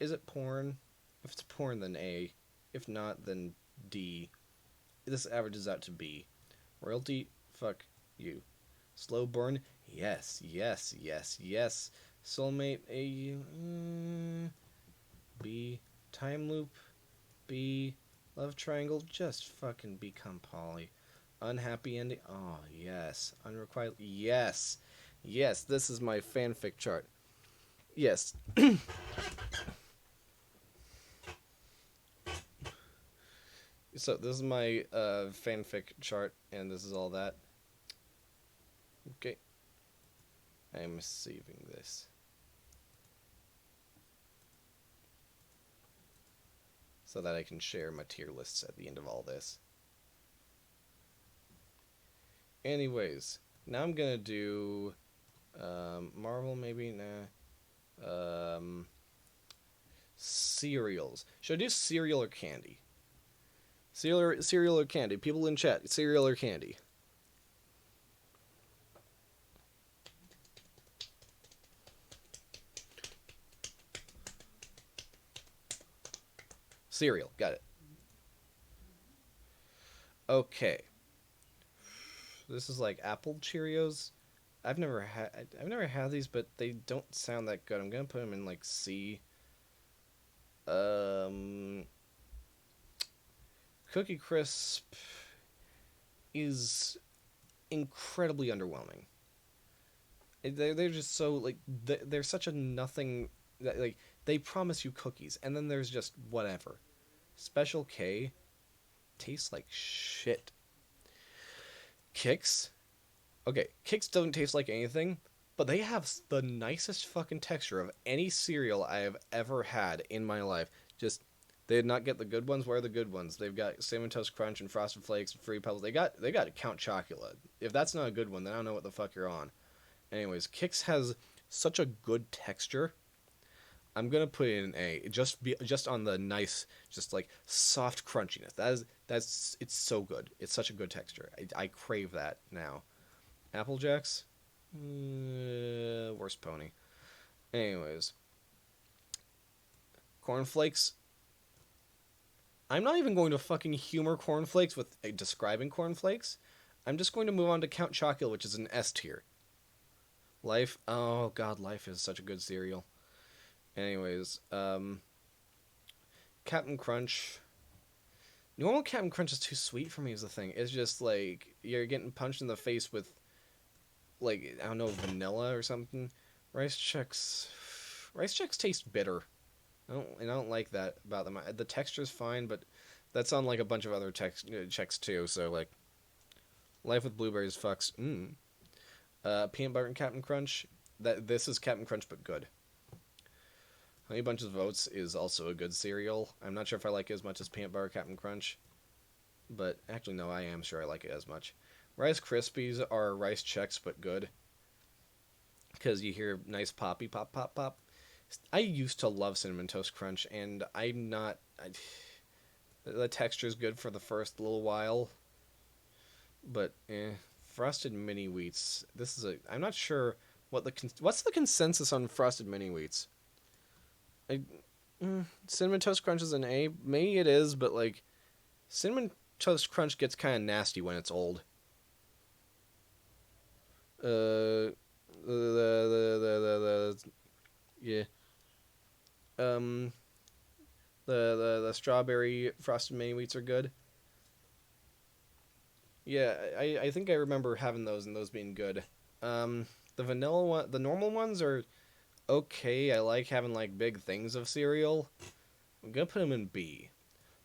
it porn? If it's porn, then A. If not, then D. This averages out to B. Royalty, fuck you. Slow burn, yes, yes, yes, yes. Soulmate, A. B. Time loop, B. Love triangle, just fucking become poly. Unhappy ending, oh yes. Unrequited, yes. Yes, this is my fanfic chart. Yes. So this is my fanfic chart, and this is all that. Okay. I'm saving this. So that I can share my tier lists at the end of all this. Anyways, now I'm gonna do Marvel, maybe, nah. Cereals. Should I do cereal or candy? Cereal or candy? People in chat, cereal or candy? Cereal, got it. Okay. This is like apple Cheerios. I've never had these, but they don't sound that good. I'm gonna put them in like C. Cookie Crisp is incredibly underwhelming. They're just so like they're such a nothing. Like they promise you cookies, and then there's just whatever. Special K tastes like shit. Kix, okay, Kix doesn't taste like anything, but they have the nicest fucking texture of any cereal I have ever had in my life. Just they did not get the good ones. Where are the good ones? They've got Cinnamon Toast Crunch and Frosted Flakes and Fruity Pebbles. They got Count Chocula. If that's not a good one, then I don't know what the fuck you're on. Anyways, Kix has such a good texture. I'm gonna put it in A. Just on the nice, just like soft crunchiness. It's so good. It's such a good texture. I crave that now. Apple Jacks, worst pony. Anyways, cornflakes. I'm not even going to fucking humor cornflakes with describing cornflakes. I'm just going to move on to Count Chocula, which is an S tier. Life. Oh god, Life is such a good cereal. Anyways, Captain Crunch. Normal Captain Crunch is too sweet for me is the thing. It's just like you're getting punched in the face with like I don't know, vanilla or something. Rice Chex taste bitter. I don't like that about them. The texture's fine, but that's on like a bunch of other checks too. So like Life with Blueberries fucks. Peanut Butter and Captain Crunch. This is Captain Crunch but good. Honey Bunches of Oats is also a good cereal. I'm not sure if I like it as much as Peanut Butter Captain Crunch. But actually, no, I am sure I like it as much. Rice Krispies are Rice Chex, but good. Because you hear nice poppy pop pop pop. I used to love Cinnamon Toast Crunch, and I'm not... the texture's good for the first little while. But, Frosted Mini Wheats. This is a... I'm not sure what's the consensus on Frosted Mini Wheats? Cinnamon Toast Crunch is an A. Maybe it is, but like Cinnamon Toast Crunch gets kind of nasty when it's old. Yeah. The the strawberry frosted mini wheats are good. Yeah, I think I remember having those and those being good. The vanilla one, the normal ones are okay. I like having like big things of cereal. I'm gonna put them in B.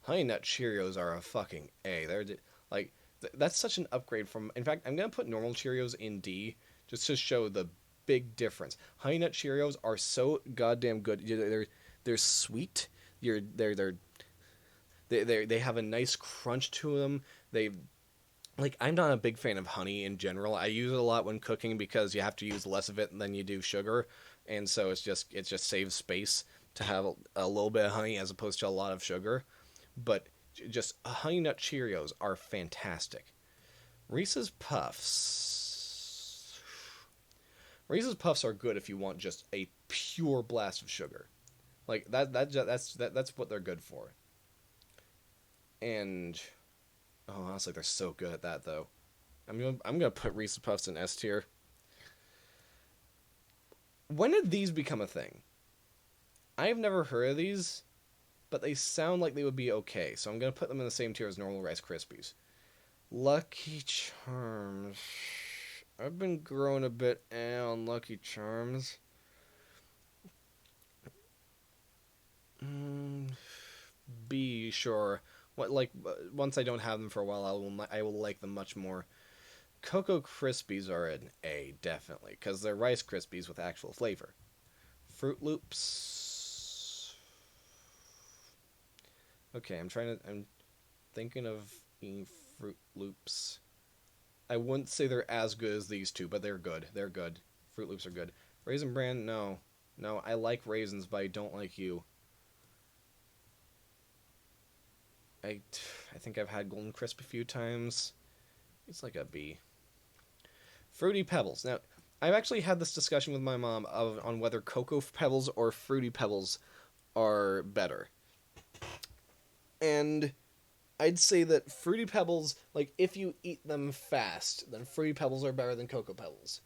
Honey Nut Cheerios are a fucking A. Like that's such an upgrade from. In fact, I'm gonna put normal Cheerios in D just to show the big difference. Honey Nut Cheerios are so goddamn good. They're sweet. They have a nice crunch to them. They like I'm not a big fan of honey in general. I use it a lot when cooking because you have to use less of it than you do sugar, and so it just saves space to have a little bit of honey as opposed to a lot of sugar. But just Honey Nut Cheerios are fantastic. Reese's Puffs. Reese's Puffs are good if you want just a pure blast of sugar. Like that's what they're good for. And oh, honestly, they're so good at that though. I'm gonna put Reese's Puffs in S tier. When did these become a thing? I've never heard of these, but they sound like they would be okay, so I'm gonna put them in the same tier as normal Rice Krispies. Lucky Charms. I've been growing a bit on Lucky Charms. B, sure. What like once I don't have them for a while, I will like them much more. Cocoa Krispies are an A, definitely, because they're Rice Krispies with actual flavor. Fruit Loops. Okay, I'm thinking of eating Fruit Loops. I wouldn't say they're as good as these two, but they're good. They're good. Fruit Loops are good. Raisin Bran, no. No, I like raisins, but I don't like you. I think I've had Golden Crisp a few times. It's like a B. Fruity Pebbles. Now, I've actually had this discussion with my mom on whether Cocoa Pebbles or Fruity Pebbles are better. And I'd say that Fruity Pebbles, like, if you eat them fast, then Fruity Pebbles are better than Cocoa Pebbles.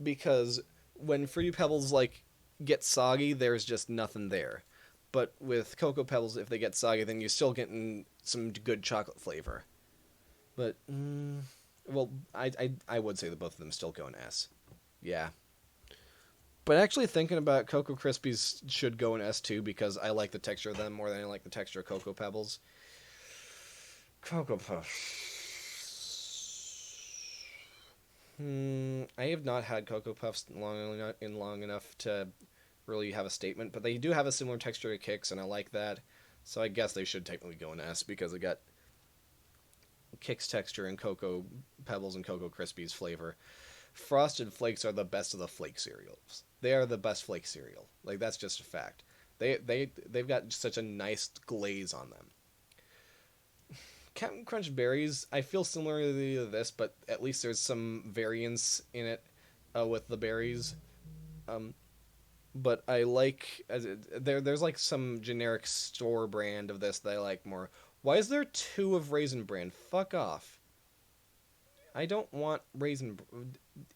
Because when Fruity Pebbles, like, get soggy, there's just nothing there. But with Cocoa Pebbles, if they get soggy, then you're still getting some good chocolate flavor. But, well, I would say that both of them still go in S. Yeah. But actually thinking about Cocoa Krispies should go in S too, because I like the texture of them more than I like the texture of Cocoa Pebbles. Cocoa Puffs. I have not had Cocoa Puffs long enough to really have a statement, but they do have a similar texture to Kix, and I like that. So I guess they should technically go in S because they got Kix texture and Cocoa Pebbles and Cocoa Krispies flavor. Frosted Flakes are the best of the flake cereals. They are the best flake cereal. Like, that's just a fact. They've got such a nice glaze on them. Captain Crunch Berries, I feel similarly to this, but at least there's some variance in it with the berries. But I like there's like some generic store brand of this that I like more. Why is there 2 of Raisin Bran? Fuck off. I don't want Raisin.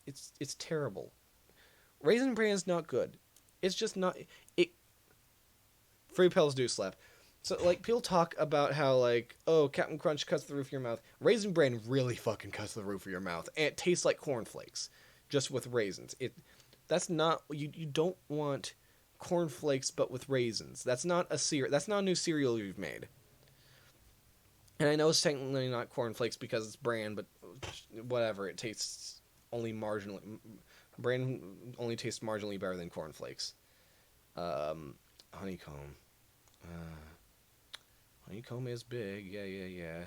It's terrible. Raisin Bran is not good. It's just not. Fruity Pebbles do slap. So, like, people talk about how, like, oh, Captain Crunch cuts the roof of your mouth. Raisin Bran really fucking cuts the roof of your mouth. And it tastes like cornflakes, just with raisins. That's not... You don't want cornflakes, but with raisins. That's not a new cereal you've made. And I know it's technically not cornflakes because it's bran, but whatever. It tastes only marginally... Bran only tastes marginally better than cornflakes. Honeycomb. Honeycomb is big. Yeah.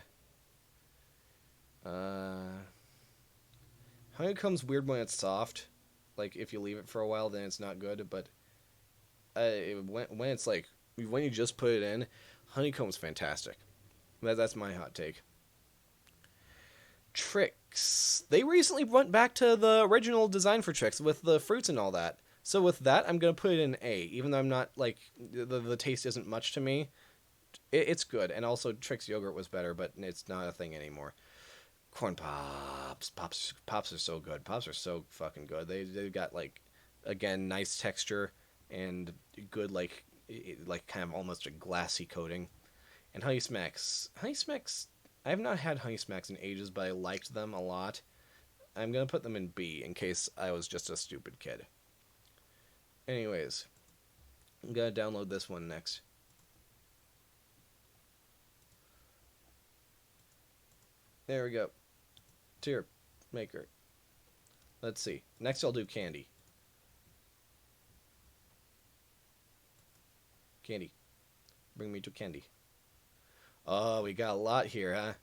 Honeycomb's weird when it's soft. Like, if you leave it for a while, then it's not good. But when it's like, when you just put it in, honeycomb's fantastic. That's my hot take. Trix. They recently went back to the original design for Trix with the fruits and all that. So with that, I'm going to put it in A. Even though I'm not, like, the taste isn't much to me. It's good. And also, Trix yogurt was better, but it's not a thing anymore. Corn Pops. Pops are so good. Pops are so fucking good. They've got, like, again, nice texture and good, like kind of almost a glassy coating. And Honey Smacks. Honey Smacks, I have not had Honey Smacks in ages, but I liked them a lot. I'm gonna put them in B in case I was just a stupid kid. Anyways, I'm gonna download this one next. There we go. Tier maker. Let's see. Next I'll do candy. Candy. Bring me to candy. Oh, we got a lot here, huh?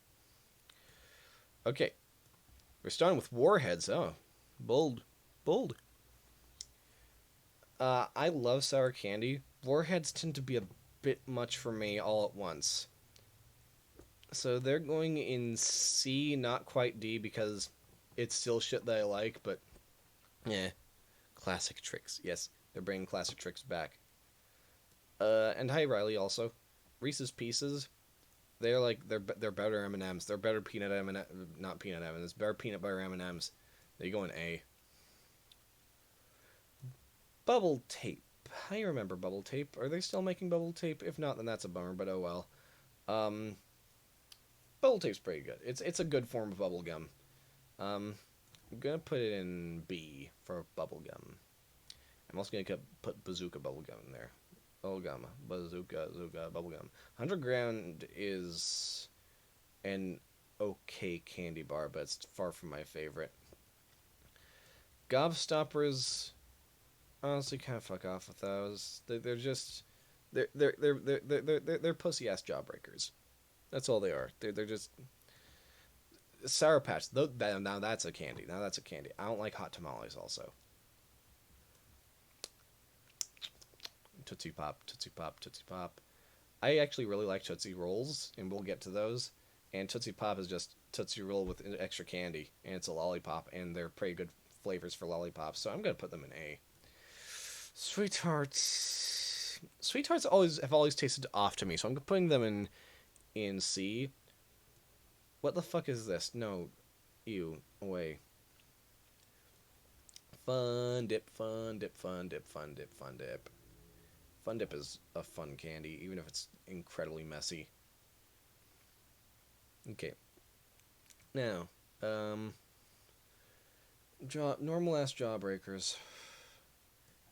Okay. We're starting with Warheads. Oh, bold. Bold. I love sour candy. Warheads tend to be a bit much for me all at once. So they're going in C, not quite D, because it's still shit that I like, but yeah. Classic tricks. Yes, they're bringing classic tricks back. And hi Riley also. Reese's Pieces. They're better M&Ms. They're better peanut M&M, not peanut M&Ms. Better peanut butter M&Ms. They go in A. Bubble tape. I remember bubble tape. Are they still making bubble tape? If not, then that's a bummer. But oh well. Bubble tape's pretty good. It's a good form of bubble gum. I'm gonna put it in B for bubble gum. I'm also gonna put bazooka bubble gum in there. Bubblegum, bazooka, bubblegum. 100 Grand is an okay candy bar, but it's far from my favorite. Gobstoppers, honestly, kind of fuck off with those. They're just they're pussy ass jawbreakers. That's all they are. They're just Sour Patch. Now that's a candy. Now that's a candy. I don't like hot tamales also. Tootsie Pop, Tootsie Pop, Tootsie Pop. I actually really like Tootsie Rolls, and we'll get to those. And Tootsie Pop is just Tootsie Roll with extra candy, and it's a lollipop, and they're pretty good flavors for lollipops, so I'm going to put them in A. Sweethearts. Sweethearts have always tasted off to me, so I'm putting them in C. What the fuck is this? No. Ew. Away. Fun Dip, Fun Dip, Fun Dip, Fun Dip, Fun Dip. Fun Dip is a fun candy, even if it's incredibly messy. Okay. Now, normal ass jawbreakers.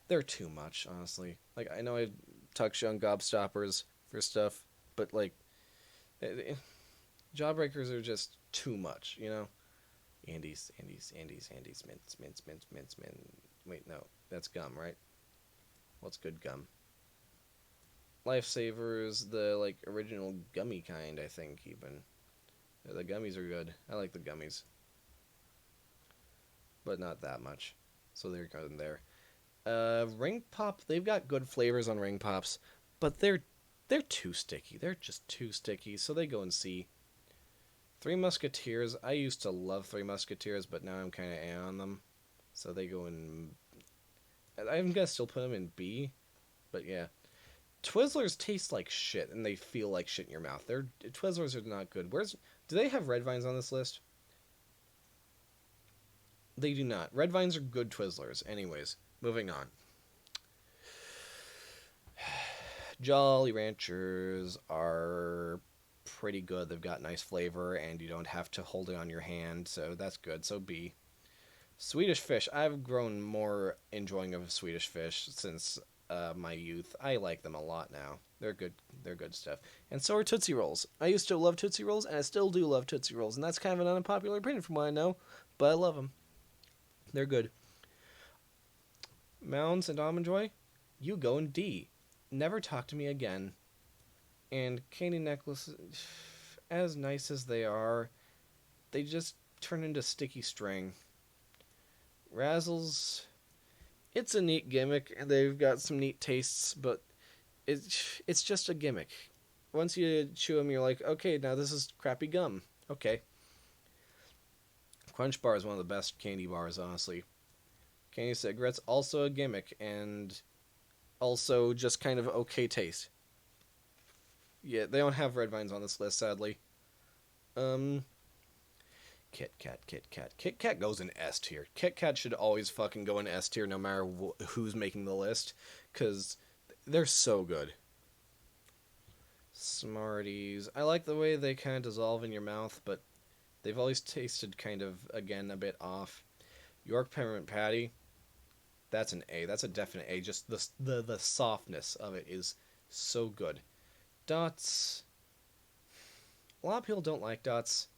They're too much, honestly. Like, I know I touch on gobstoppers for stuff, but like, jawbreakers are just too much, you know? Andes, mints. Wait, no, that's gum, right? What's good gum? Lifesavers, the like original gummy kind, I think, even. Yeah, the gummies are good. I like the gummies. But not that much. So they're good in there. Ring Pop, they've got good flavors on Ring Pops, but they're too sticky. They're just too sticky, so they go in C. Three Musketeers, I used to love Three Musketeers, but now I'm kind of A on them. So they go in... I'm gonna still put them in B, but yeah. Twizzlers taste like shit, and they feel like shit in your mouth. Twizzlers are not good. Do they have Red Vines on this list? They do not. Red Vines are good Twizzlers. Anyways, moving on. Jolly Ranchers are pretty good. They've got nice flavor, and you don't have to hold it on your hand, so that's good. So B. Swedish Fish. I've grown more enjoying of Swedish Fish since my youth. I like them a lot now. They're good. They're good stuff. And so are Tootsie Rolls. I used to love Tootsie Rolls, and I still do love Tootsie Rolls, and that's kind of an unpopular opinion from what I know, but I love them. They're good. Mounds and Almond Joy, you go in D. Never talk to me again. And candy necklaces, as nice as they are, they just turn into sticky string. Razzles, it's a neat gimmick, and they've got some neat tastes, but it's just a gimmick. Once you chew them, you're like, okay, now this is crappy gum. Okay. Crunch Bar is one of the best candy bars, honestly. Candy cigarettes, also a gimmick, and also just kind of okay taste. Yeah, they don't have Red Vines on this list, sadly. Kit Kat. Kit Kat goes in S tier. Kit Kat should always fucking go in S tier no matter who's making the list, because they're so good. Smarties. I like the way they kind of dissolve in your mouth, but they've always tasted kind of, again, a bit off. York Peppermint Patty. That's an A. That's a definite A. Just the softness of it is so good. Dots. A lot of people don't like dots.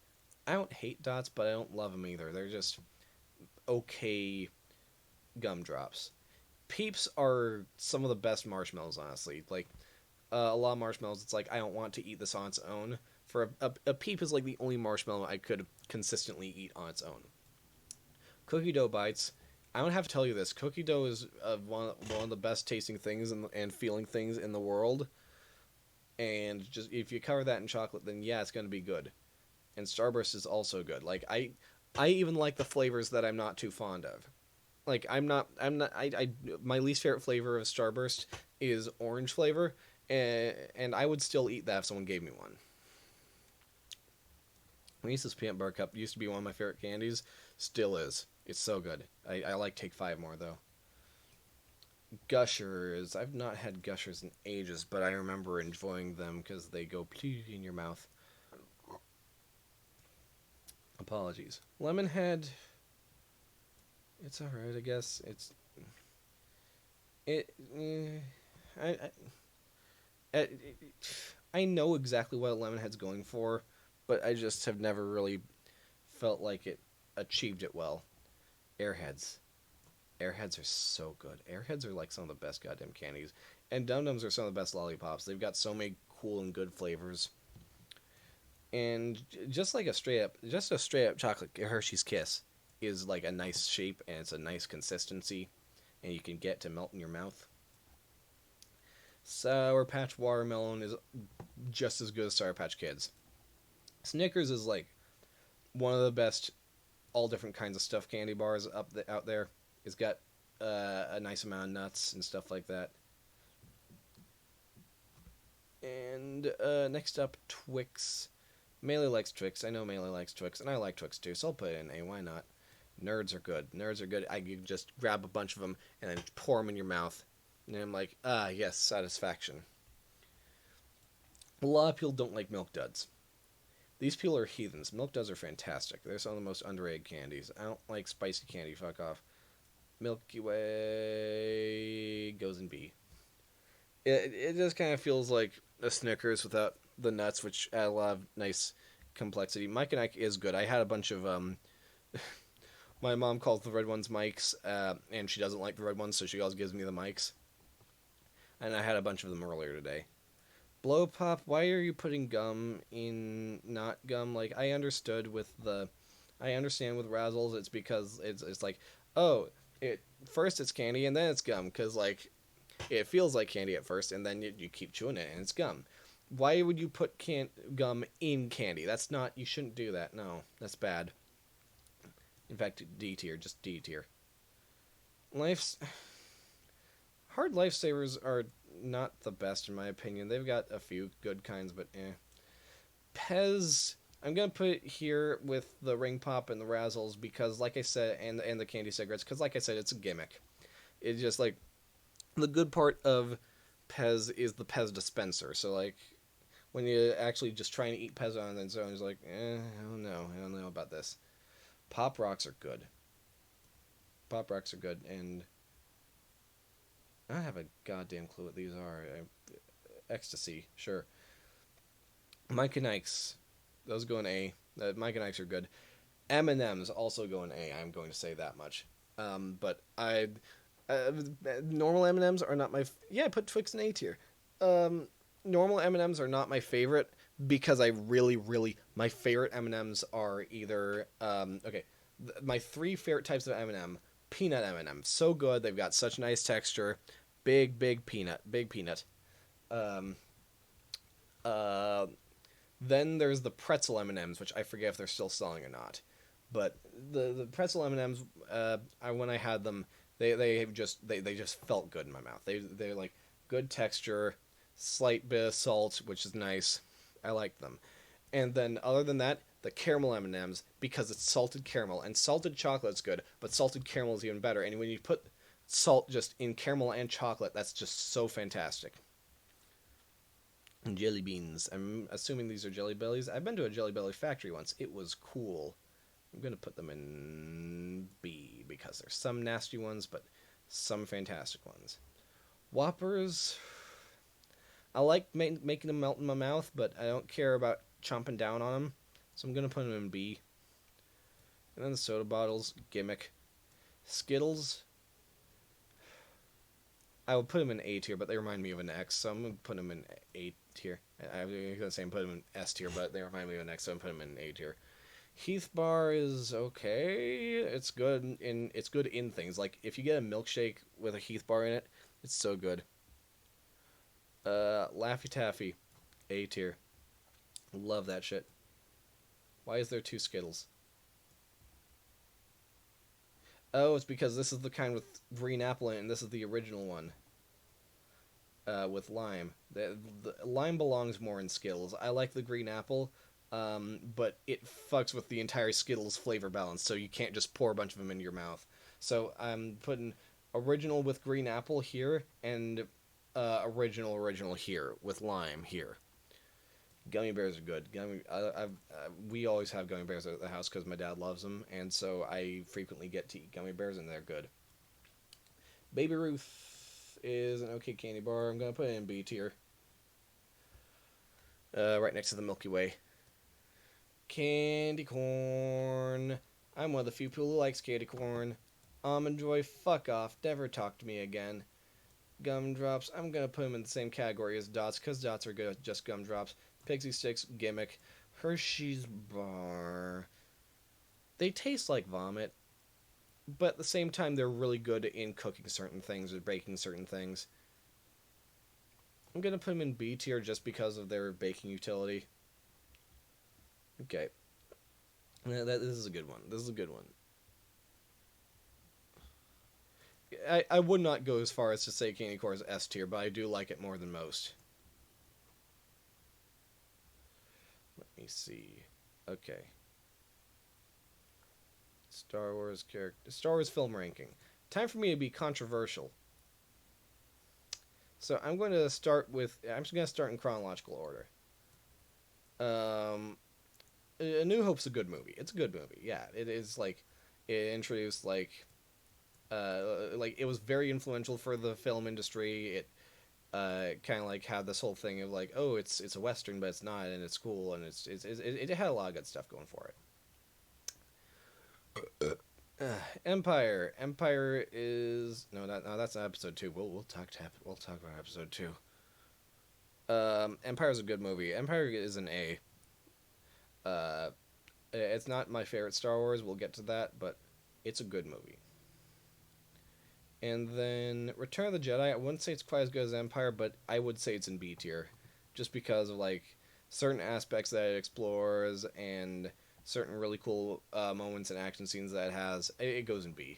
I don't hate dots, but I don't love them either. They're just okay gumdrops. Peeps are some of the best marshmallows, honestly. Like, a lot of marshmallows, it's like, I don't want to eat this on its own. For a peep is like the only marshmallow I could consistently eat on its own. Cookie dough bites. I don't have to tell you this. Cookie dough is one of the best tasting things and feeling things in the world. And just if you cover that in chocolate, then yeah, it's going to be good. And Starburst is also good. Like I even like the flavors that I'm not too fond of. Like my least favorite flavor of Starburst is orange flavor, and I would still eat that if someone gave me one. Reese's Peanut Butter Cup used to be one of my favorite candies. Still is. It's so good. I like Take 5 more, though. Gushers. I've not had Gushers in ages, but I remember enjoying them because they go in your mouth. Apologies. Lemonhead. It's alright, I guess. It. I, I know exactly what Lemonhead's going for, but I just have never really felt like it achieved it well. Airheads. Airheads are so good. Airheads are like some of the best goddamn candies. And Dum Dums are some of the best lollipops. They've got so many cool and good flavors. And just like a straight up chocolate Hershey's Kiss is like a nice shape and it's a nice consistency and you can get to melt in your mouth. Sour Patch Watermelon is just as good as Sour Patch Kids. Snickers is like one of the best all different kinds of stuffed candy bars out there. It's got a nice amount of nuts and stuff like that. And next up, Twix. Melee likes Twix. I know Melee likes Twix, and I like Twix too, so I'll put it in A. Why not? Nerds are good. Nerds are good. I can just grab a bunch of them and then pour them in your mouth. And I'm like, yes, satisfaction. A lot of people don't like Milk Duds. These people are heathens. Milk Duds are fantastic. They're some of the most underrated candies. I don't like spicy candy. Fuck off. Milky Way goes in B. It just kind of feels like a Snickers without the nuts, which add a lot of nice complexity. Mike and Ike is good. I had a bunch of my mom calls the red ones Mike's, and she doesn't like the red ones, so she always gives me the Mike's. And I had a bunch of them earlier today. Blow Pop, why are you putting gum in not gum? Like, I understand with Razzles, it's because it's like, oh, first it's candy and then it's gum, because like it feels like candy at first and then you keep chewing it and it's gum. Why would you put gum in candy? That's not, you shouldn't do that. No, that's bad. In fact, D tier, just D tier. Hard Lifesavers are not the best in my opinion. They've got a few good kinds, but eh. Pez, I'm gonna put it here with the Ring Pop and the Razzles because, like I said, and the candy cigarettes, because, like I said, it's a gimmick. It's just like the good part of Pez is the Pez dispenser. So like when you actually just trying to eat Pez on its own, it's like, I don't know about this. Pop Rocks are good. Pop Rocks are good, and I don't have a goddamn clue what these are. Ecstasy, sure. Mike and Ike's, those go in A. Mike and Ike's are good. M&M's also go in A. I'm going to say that much. But normal M&M's are not my. I put Twix in A tier. Normal M&M's are not my favorite because I really my favorite M&M's are either my three favorite types of M&M. Peanut M&M, so good. They've got such nice texture. Big peanut. Then there's the pretzel M&Ms, which I forget if they're still selling or not. But the pretzel M&Ms, when I had them, they just felt good in my mouth. They're like good texture, slight bit of salt, which is nice. I like them. And then other than that, the caramel M&Ms, because it's salted caramel, and salted chocolate's good, but salted caramel is even better. And when you put salt just in caramel and chocolate, that's just so fantastic. Jelly beans. I'm assuming these are Jelly Bellies. I've been to a Jelly Belly factory once. It was cool. I'm going to put them in B because there's some nasty ones, but some fantastic ones. Whoppers. I like making them melt in my mouth, but I don't care about chomping down on them. So I'm going to put them in B. And then the soda bottles, gimmick. Skittles, I would put them in A tier, but they remind me of an X, so I'm going to put them in A tier. I was going to say put them in S tier, but they remind me of an X, so I'm putting them in A tier. Heath Bar is okay. It's good in things. Like, if you get a milkshake with a Heath Bar in it, it's so good. Laffy Taffy, A tier. Love that shit. Why is there two Skittles? Oh, it's because this is the kind with green apple in it, and this is the original one. With lime. The lime belongs more in Skittles. I like the green apple, but it fucks with the entire Skittles flavor balance, so you can't just pour a bunch of them into your mouth. So I'm putting original with green apple here, and original here with lime here. Gummy bears are good. We always have gummy bears at the house because my dad loves them, and so I frequently get to eat gummy bears, and they're good. Baby Ruth is an okay candy bar. I'm gonna put it in B tier, right next to the Milky Way. Candy corn. I'm one of the few people who likes candy corn. Almond Joy, fuck off. Never talk to me again. Gumdrops, I'm gonna put them in the same category as Dots, because Dots are good at just gumdrops. Pixie Sticks, gimmick. Hershey's Bar. They taste like vomit, but at the same time, they're really good in cooking certain things or baking certain things. I'm going to put them in B tier just because of their baking utility. Okay. This is a good one. This is a good one. I would not go as far as to say candy corn is S tier, but I do like it more than most. Let me see. Okay. Star Wars film ranking. Time for me to be controversial. So I'm going to start in chronological order. A New Hope's a good movie. It's a good movie. Yeah, it is. Like, it introduced like it was very influential for the film industry. It kind of like had this whole thing of like, oh, it's a western, but it's not, and it's cool, and it had a lot of good stuff going for it. Empire. Empire is no, that's episode 2. We'll talk about episode 2. Empire is a good movie. Empire is an A. It's not my favorite Star Wars. We'll get to that, but it's a good movie. And then Return of the Jedi. I wouldn't say it's quite as good as Empire, but I would say it's in B tier, just because of like certain aspects that it explores and certain really cool moments and action scenes that it has. It goes in B.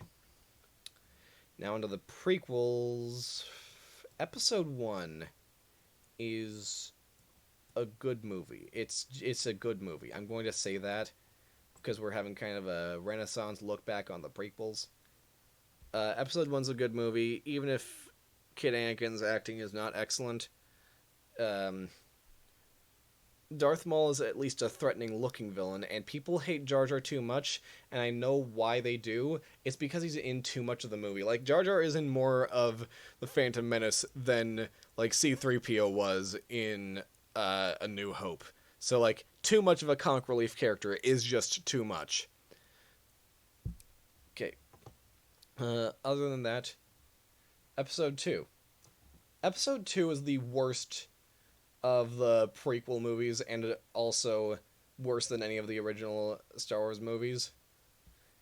Now into the prequels. Episode 1 is a good movie. It's a good movie. I'm going to say that because we're having kind of a renaissance look back on the prequels. Episode 1's a good movie, even if Kid Anakin's acting is not excellent. Darth Maul is at least a threatening-looking villain, and people hate Jar Jar too much, and I know why they do. It's because he's in too much of the movie. Like, Jar Jar is in more of The Phantom Menace than, like, C-3PO was in A New Hope. So, like, too much of a comic relief character is just too much. Okay. Other than that, Episode 2. Episode 2 is the worst of the prequel movies, and also worse than any of the original Star Wars movies.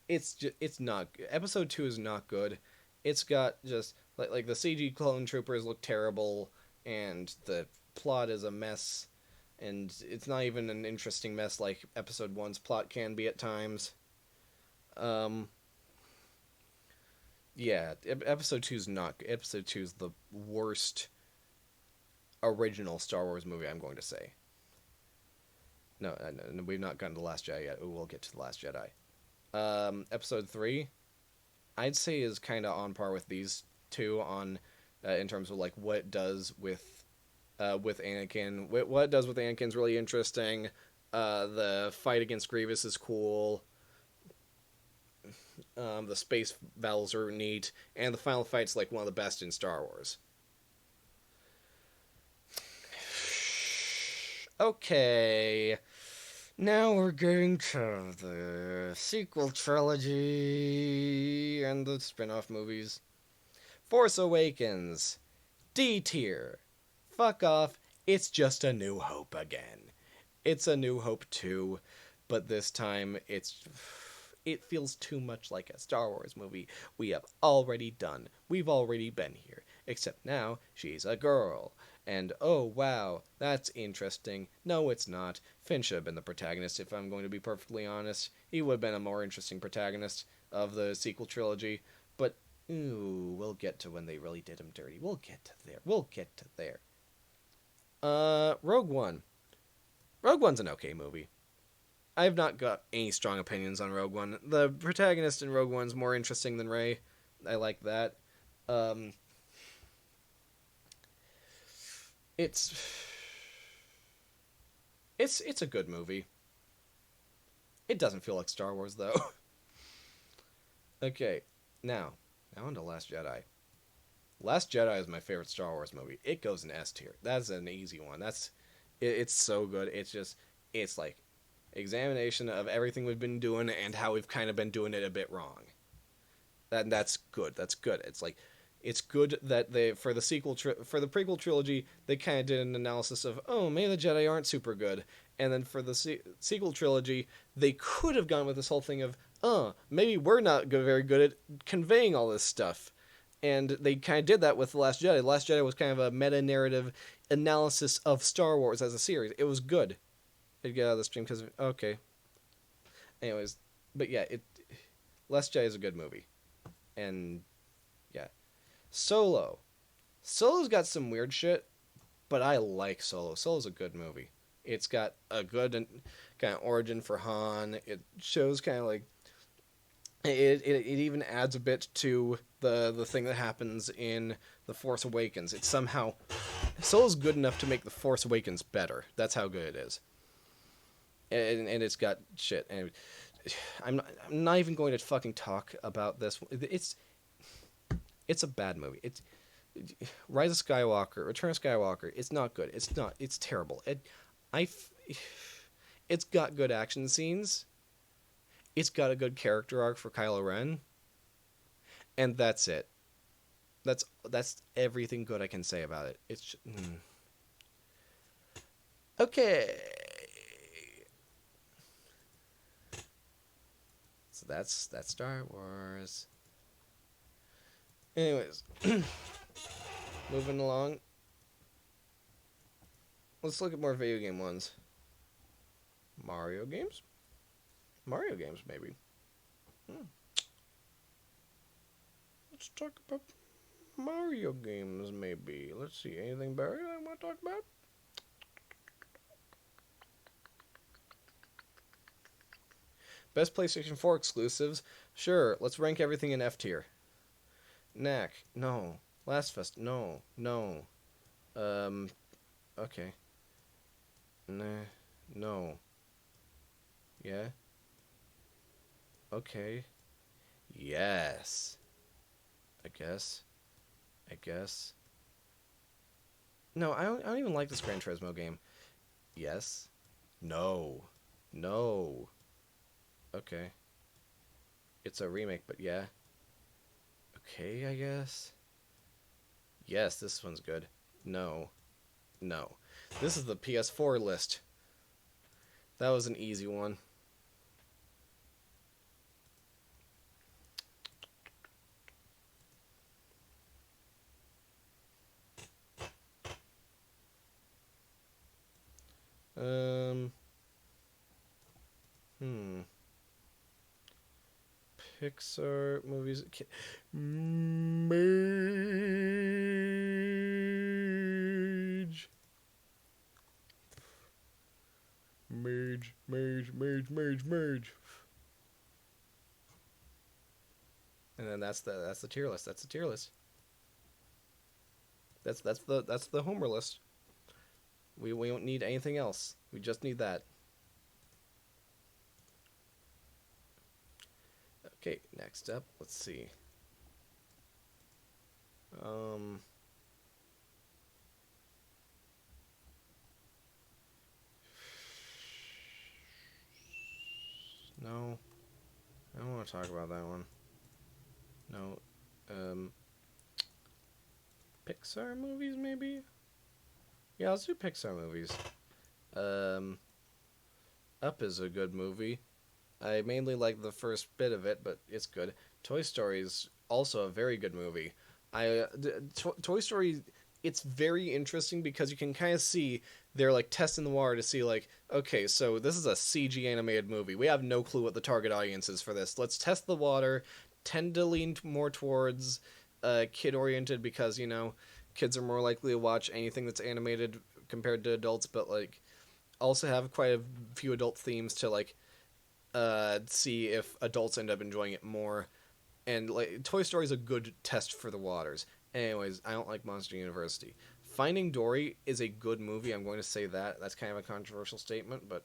It's not. Episode 2 is not good. It's got just like the CG clone troopers look terrible, and the plot is a mess, and it's not even an interesting mess like Episode 1's plot can be at times. Yeah, Episode 2 is not. Episode 2 is the worst original Star Wars movie, I'm going to say. No, we've not gotten to The Last Jedi yet. We'll get to The Last Jedi. Episode 3, I'd say is kind of on par with these two on in terms of like what it does with with Anakin. What it does with Anakin's really interesting. The fight against Grievous is cool. The space battles are neat, and the final fight's like one of the best in Star Wars. Okay, now we're getting to the sequel trilogy and the spin-off movies. Force Awakens, D tier. Fuck off. It's just A New Hope again. It's A New Hope 2, but this time it feels too much like a Star Wars movie we have already done. We've already been here. Except now, she's a girl. And oh wow, that's interesting. No, it's not. Finn should have been the protagonist, if I'm going to be perfectly honest. He would have been a more interesting protagonist of the sequel trilogy. But, ooh, we'll get to when they really did him dirty. We'll get to there. We'll get to there. Rogue One. Rogue One's an okay movie. I've not got any strong opinions on Rogue One. The protagonist in Rogue One's more interesting than Rey. I like that. It's a good movie. It doesn't feel like Star Wars though. Okay, now on to Last Jedi. Last Jedi is my favorite Star Wars movie. It goes in S tier. That's an easy one. It's so good. It's like examination of everything we've been doing and how we've kind of been doing it a bit wrong. That's good. That's good. It's good that they for the prequel trilogy they kind of did an analysis of, oh, maybe the Jedi aren't super good, and then for the sequel trilogy they could have gone with this whole thing of, maybe we're not very good at conveying all this stuff, and they kind of did that with The Last Jedi. The Last Jedi was kind of a meta narrative analysis of Star Wars as a series. It was good. I'd get out of the stream because okay. Anyways, but yeah, Last Jedi is a good movie, and yeah. Solo's got some weird shit, but I like Solo. Solo's a good movie. It's got a good kind of origin for Han. It shows kind of like it even adds a bit to the thing that happens in The Force Awakens. It's somehow Solo's good enough to make The Force Awakens better. That's how good it is. And it's got shit. And I'm not even going to fucking talk about this. It's a bad movie. It's Rise of Skywalker, Return of Skywalker. It's not good. It's terrible. It's got good action scenes. It's got a good character arc for Kylo Ren. And that's it. That's everything good I can say about it. It's okay. So that's Star Wars. Anyways, moving along. Let's look at more video game ones. Mario games? Mario games, maybe. Let's talk about Mario games, maybe. Let's see. Anything, Barry, I want to talk about? Best PlayStation 4 exclusives? Sure, let's rank everything in F tier. Knack, no. Last Fest, no. Okay. Nah, no. Yeah? Okay. Yes. I guess. No, I don't even like this Gran Turismo game. Yes. No. Okay. It's a remake, but yeah. Okay, I guess. Yes, this one's good. No. This is the PS4 list. That was an easy one. Pixar movies. Merge. And then that's the tier list. That's the tier list. That's the Homer list. We don't need anything else. We just need that. Okay, next up, let's see. Um, no, I don't want to talk about that one. No, um, Pixar movies maybe? Yeah, let's do Pixar movies. Um, Up is a good movie. I mainly like the first bit of it, but it's good. Toy Story is also a very good movie. Toy Story, it's very interesting because you can kind of see they're like testing the water to see like, okay, so this is a CG animated movie. We have no clue what the target audience is for this. Let's test the water. Tend to lean more towards kid oriented because kids are more likely to watch anything that's animated compared to adults, but like also have quite a few adult themes to like see if adults end up enjoying it more. And like Toy Story is a good test for the waters. Anyways, I don't like Monster University. Finding Dory is a good movie. I'm going to say that. That's kind of a controversial statement, but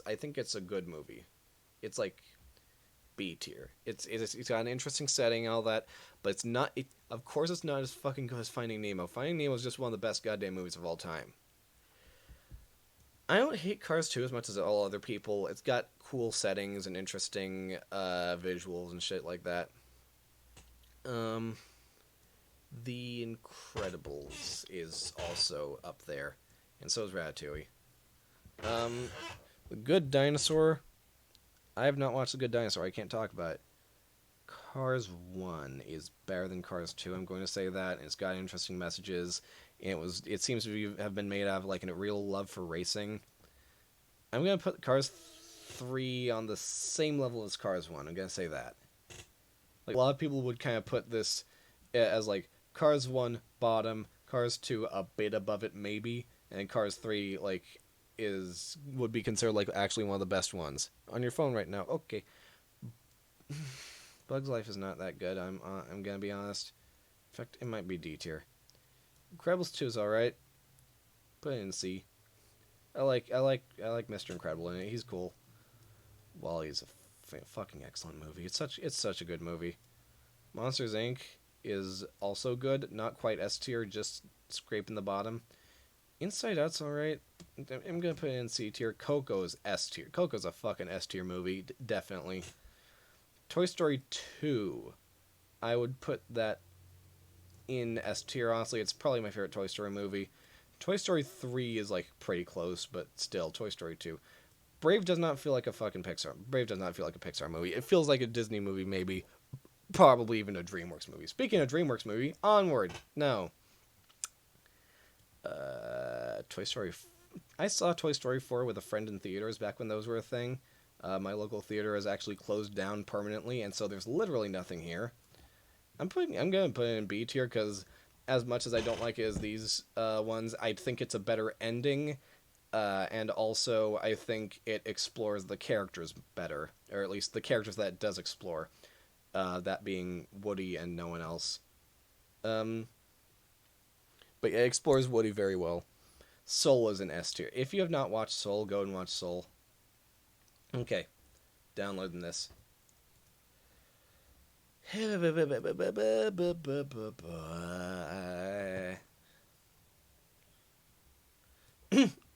I think it's a good movie. It's like B tier. It's got an interesting setting and all that, but it's not. Of course, it's not as fucking good as Finding Nemo. Finding Nemo is just one of the best goddamn movies of all time. I don't hate Cars 2 as much as all other people. It's got cool settings and interesting visuals and shit like that. Um, The Incredibles is also up there, and so is Ratatouille. The Good Dinosaur. I have not watched The Good Dinosaur. I can't talk about it. Cars 1 is better than Cars 2. I'm going to say that. And it's got interesting messages. And it seems to have been made out of like a real love for racing. I'm going to put Cars 3 on the same level as Cars 1. I'm going to say that. Like a lot of people would kind of put this as like Cars 1 bottom, Cars 2 a bit above it maybe, and Cars 3 like would be considered like actually one of the best ones. On your phone right now. Okay. Bug's Life is not that good. I'm going to be honest. In fact, it might be D tier. Incredibles 2 is all right. Put it in C. I like Mr. Incredible in it. He's cool. WALL-E's a fucking excellent movie. It's such a good movie. Monsters Inc. is also good. Not quite S tier, just scraping the bottom. Inside Out's alright. I'm gonna put it in C tier. Coco's S tier. Coco's a fucking S tier movie, definitely. Toy Story 2, I would put that in S tier. Honestly, it's probably my favorite Toy Story movie. Toy Story 3 is like pretty close, but still, Toy Story 2. Brave does not feel like a fucking Pixar. Brave does not feel like a Pixar movie. It feels like a Disney movie, maybe. Probably even a DreamWorks movie. Speaking of DreamWorks movie, Onward. No. Toy Story. I saw Toy Story 4 with a friend in theaters back when those were a thing. My local theater is actually closed down permanently, and so there's literally nothing here. I'm gonna put it in B tier because as much as I don't like it as these ones, I think it's a better ending. And also, I think it explores the characters better, or at least the characters that it does explore. That being Woody and no one else. But yeah, it explores Woody very well. Soul is an S tier. If you have not watched Soul, go and watch Soul. Okay, downloading this.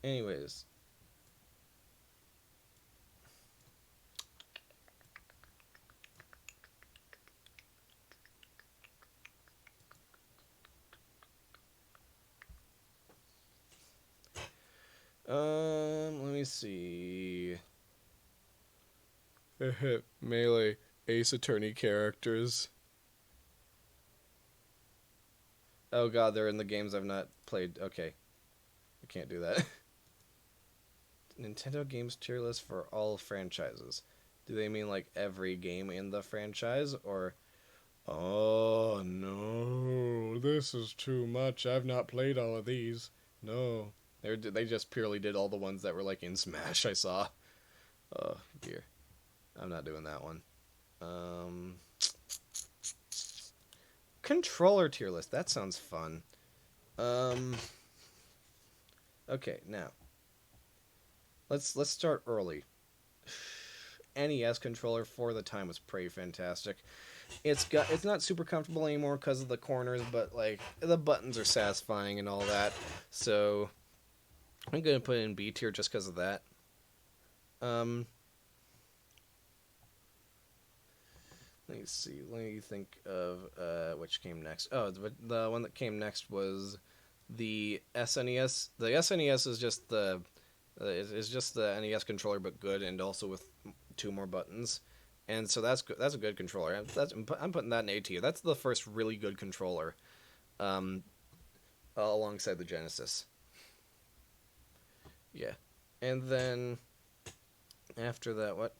Anyways. Let me see. Melee Ace Attorney characters. Oh god, they're in the games I've not played. Okay. I can't do that. Nintendo games tier list for all franchises. Do they mean like every game in the franchise or oh no, this is too much. I've not played all of these. No. They just purely did all the ones that were like in Smash I saw. Oh dear. I'm not doing that one. Controller tier list. That sounds fun. Okay, now let's start early. NES controller for the time was pretty fantastic. It's not super comfortable anymore because of the corners, but like the buttons are satisfying and all that. So I'm gonna put it in B tier just because of that. Um, Let me see. Let me think of which came next. Oh, the one that came next was the SNES. The SNES is just the NES controller, but good, and also with two more buttons. And so that's a good controller. I'm putting that in A tier. That's the first really good controller, um, alongside the Genesis. Yeah, and then after that, what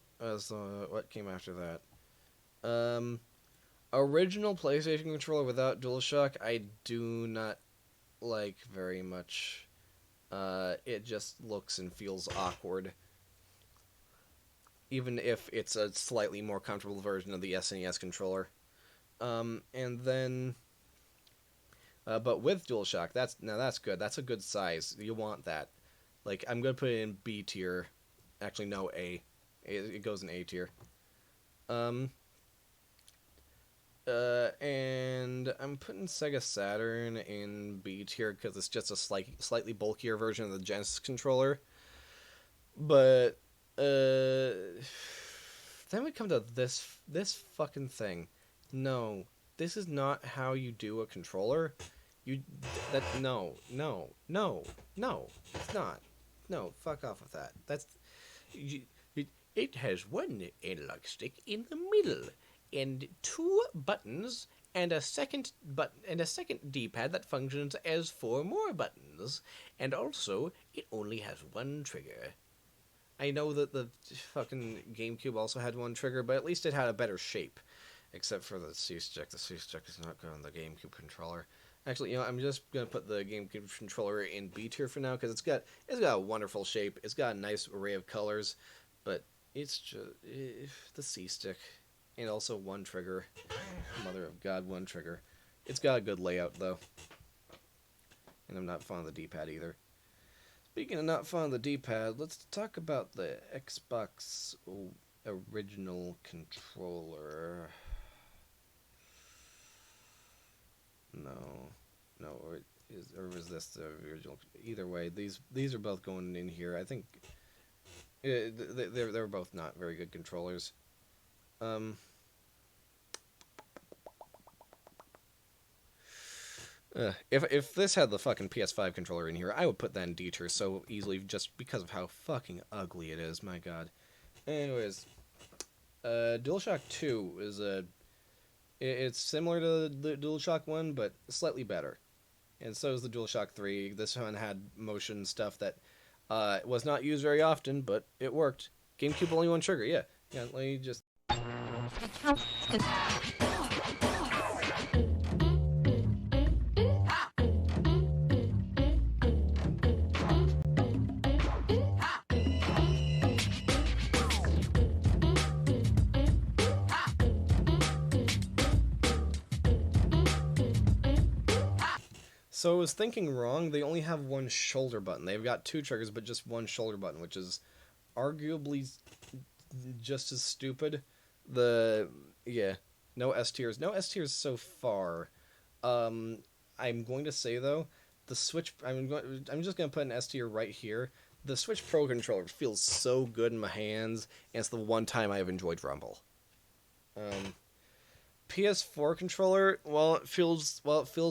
came after that? Original PlayStation controller without DualShock, I do not like very much. It just looks and feels awkward, even if it's a slightly more comfortable version of the SNES controller. And then, but with DualShock, that's good. That's a good size. You want that. Like I'm gonna put it in B tier. Actually, no, A. It goes in A tier. Um, and I'm putting Sega Saturn in B tier because it's just a slightly bulkier version of the Genesis controller. But then we come to this fucking thing. No, this is not how you do a controller. You that no, it's not. No, fuck off with that. You, it has one analog stick in the middle and two buttons and a second D-pad that functions as four more buttons. And also, it only has one trigger. I know that the fucking GameCube also had one trigger, but at least it had a better shape. Except for the C-Stick. The C-Stick is not good on the GameCube controller. Actually, I'm just gonna put the GameCube controller in B tier for now because it's got a wonderful shape. It's got a nice array of colors, but it's just the C-Stick and also one trigger. Mother of God, one trigger. It's got a good layout though, and I'm not fond of the D-pad either. Speaking of not fond of the D-pad, let's talk about the Xbox original controller. No, or was this the original? Either way, these are both going in here. I think they're both not very good controllers. If this had the fucking PS5 controller in here, I would put that in D tier so easily just because of how fucking ugly it is. My God. Anyways, DualShock 2 is it's similar to the DualShock 1, but slightly better. And so is the DualShock 3. This one had motion stuff that was not used very often, but it worked. GameCube only one trigger, yeah. Yeah, let me just... So I was thinking wrong. They only have one shoulder button. They've got two triggers, but just one shoulder button, which is arguably just as stupid. No S tiers. No S tiers so far. I'm going to say though, the Switch. I'm just going to put an S tier right here. The Switch Pro controller feels so good in my hands, and it's the one time I have enjoyed Rumble. PS4 controller, it feels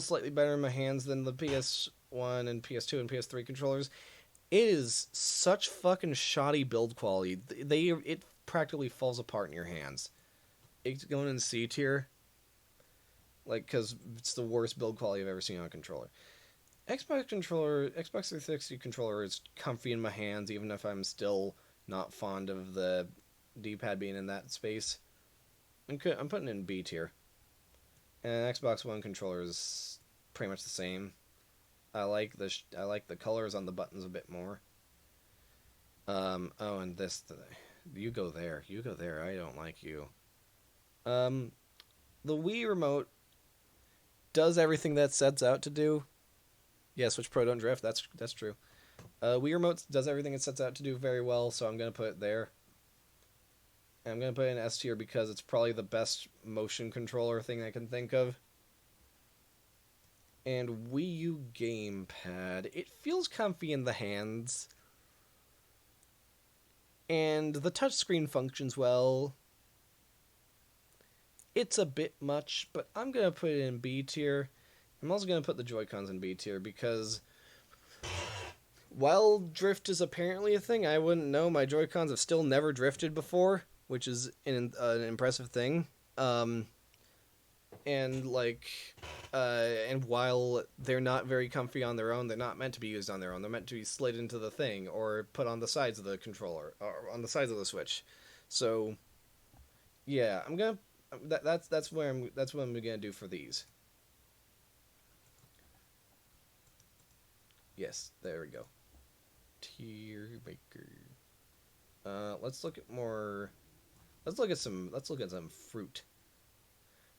slightly better in my hands than the PS1 and PS2 and PS3 controllers. It is such fucking shoddy build quality. It practically falls apart in your hands. It's going in C tier, like because it's the worst build quality I've ever seen on a controller. Xbox 360 controller is comfy in my hands, even if I'm still not fond of the D-pad being in that space. I'm putting it in B tier. And Xbox One controller is pretty much the same. I like the colors on the buttons a bit more. And this, you go there. I don't like you. The Wii remote does everything that sets out to do. Yeah, Switch Pro don't drift. That's true. Wii Remote does everything it sets out to do very well, so I'm gonna put it there. I'm gonna put it in S tier because it's probably the best motion controller thing I can think of. And Wii U gamepad. It feels comfy in the hands. And the touchscreen functions well. It's a bit much, but I'm going to put it in B tier. I'm also going to put the Joy-Cons in B tier because while drift is apparently a thing, I wouldn't know. My Joy-Cons have still never drifted before, which is an impressive thing. And while they're not very comfy on their own, they're not meant to be used on their own. They're meant to be slid into the thing or put on the sides of the controller or on the sides of the Switch. So, yeah, I'm gonna. That's what I'm gonna do for these. Yes, there we go. Tier maker. Let's look at more. Let's look at some fruit.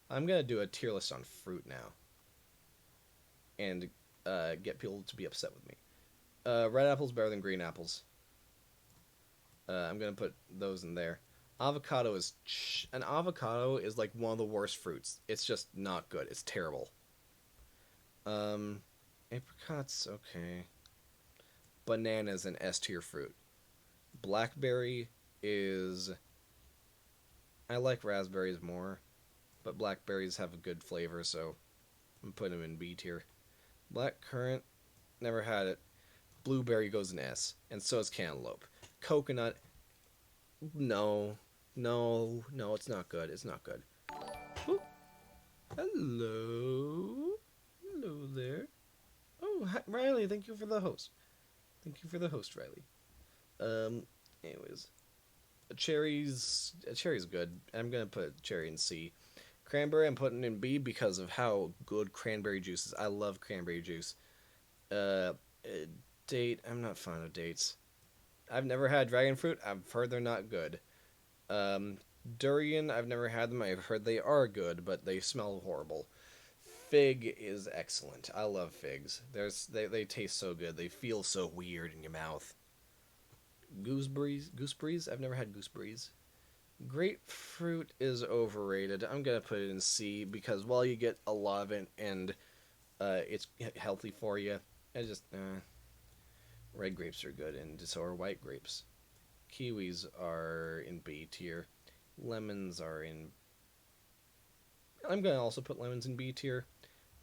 I'm gonna do a tier list on fruit now, and get people to be upset with me. Red apples better than green apples. I'm gonna put those in there. Avocado is an avocado is like one of the worst fruits. It's just not good. It's terrible. Apricots okay. Bananas an S tier fruit. Blackberry is. I like raspberries more, but blackberries have a good flavor, so I'm putting them in B tier. Black currant, never had it. Blueberry goes in S, and so is cantaloupe. Coconut, no, it's not good. It's not good. Ooh. Hello there. Oh, hi, Riley, thank you for the host. Riley. Anyways, cherry's good. I'm gonna put cherry in C. Cranberry I'm putting in B because of how good cranberry juice is. I love cranberry juice. Date, I'm not fond of dates. I've never had dragon fruit. I've heard they're not good. Durian, I've never had them. I've heard they are good, but they smell horrible. Fig is excellent. I love figs. They taste so good. They feel so weird in your mouth. Gooseberries? I've never had gooseberries. Grapefruit is overrated. I'm gonna put it in C because while you get a lot of it and it's healthy for you, red grapes are good and so are white grapes. Kiwis are in B tier. Lemons are in. I'm gonna also put lemons in B tier.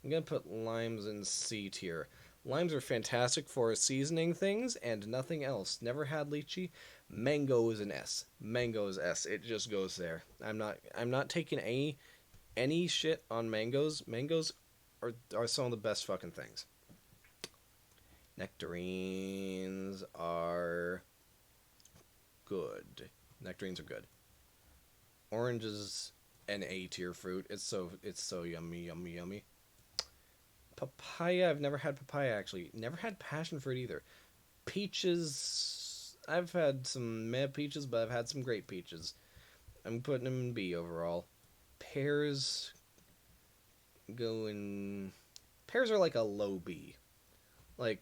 I'm gonna put limes in C tier. Limes are fantastic for seasoning things and nothing else. Never had lychee. Mango is an S. Mango is S. It just goes there. I'm not taking any shit on mangoes. Mangoes are some of the best fucking things. Nectarines are good. Nectarines are good. Oranges an A tier fruit. It's so yummy. Papaya, I've never had papaya actually. Never had passion fruit either. Peaches, I've had some meh peaches, but I've had some great peaches. I'm putting them in B overall. Pears Pears are like a low B. Like,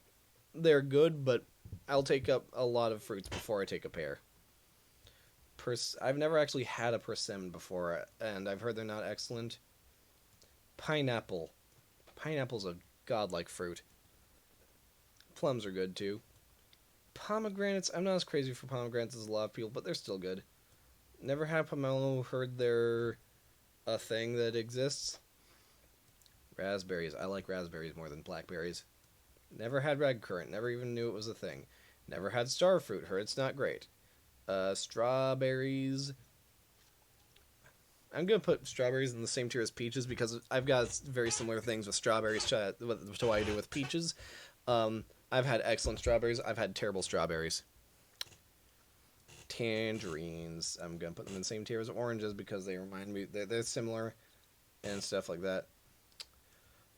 they're good, but I'll take up a lot of fruits before I take a pear. I've never actually had a persimmon before, and I've heard they're not excellent. Pineapple. Pineapple's a godlike fruit. Plums are good too. Pomegranates, I'm not as crazy for pomegranates as a lot of people, but they're still good. Never had pomelo, heard they're a thing that exists. Raspberries, I like raspberries more than blackberries. Never had red currant, never even knew it was a thing. Never had starfruit, heard it's not great. Strawberries, I'm going to put strawberries in the same tier as peaches because I've got very similar things with strawberries to what I do with peaches. I've had excellent strawberries. I've had terrible strawberries. Tangerines, I'm going to put them in the same tier as oranges because they remind me, they're similar and stuff like that.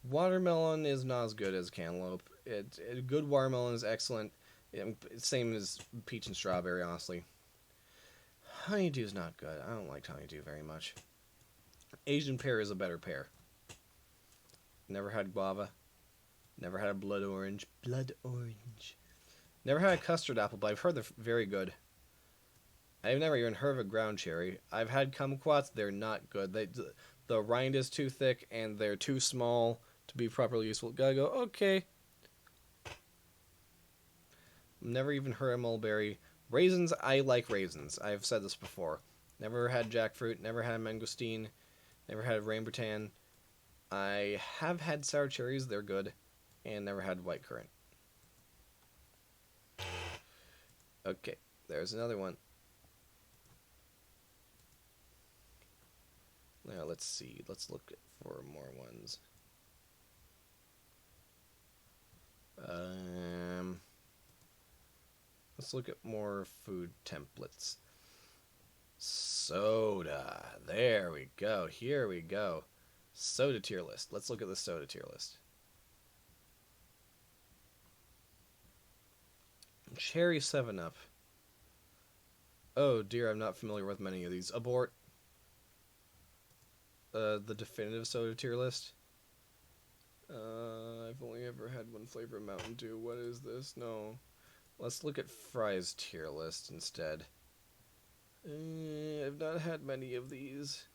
Watermelon is not as good as cantaloupe. Good watermelon is excellent. Same as peach and strawberry, honestly. Honeydew is not good. I don't like honeydew very much. Asian pear is a better pear. Never had guava. Never had a blood orange. Never had a custard apple, but I've heard they're very good. I've never even heard of a ground cherry. I've had kumquats. They're not good. The rind is too thick and they're too small to be properly useful. Gotta go, okay. Never even heard of mulberry. Raisins, I like raisins. I've said this before. Never had jackfruit, never had mangosteen, never had rambutan. I have had sour cherries, they're good. And never had white currant. Okay, there's another one. Now let's see. Let's look for more ones. Let's look at more food templates. Soda. There we go. Here we go. Soda tier list. Let's look at the soda tier list. Cherry 7-Up. Oh dear, I'm not familiar with many of these. Abort. The definitive soda tier list. I've only ever had one flavor of Mountain Dew. What is this? No. Let's look at Fry's tier list instead. I've not had many of these.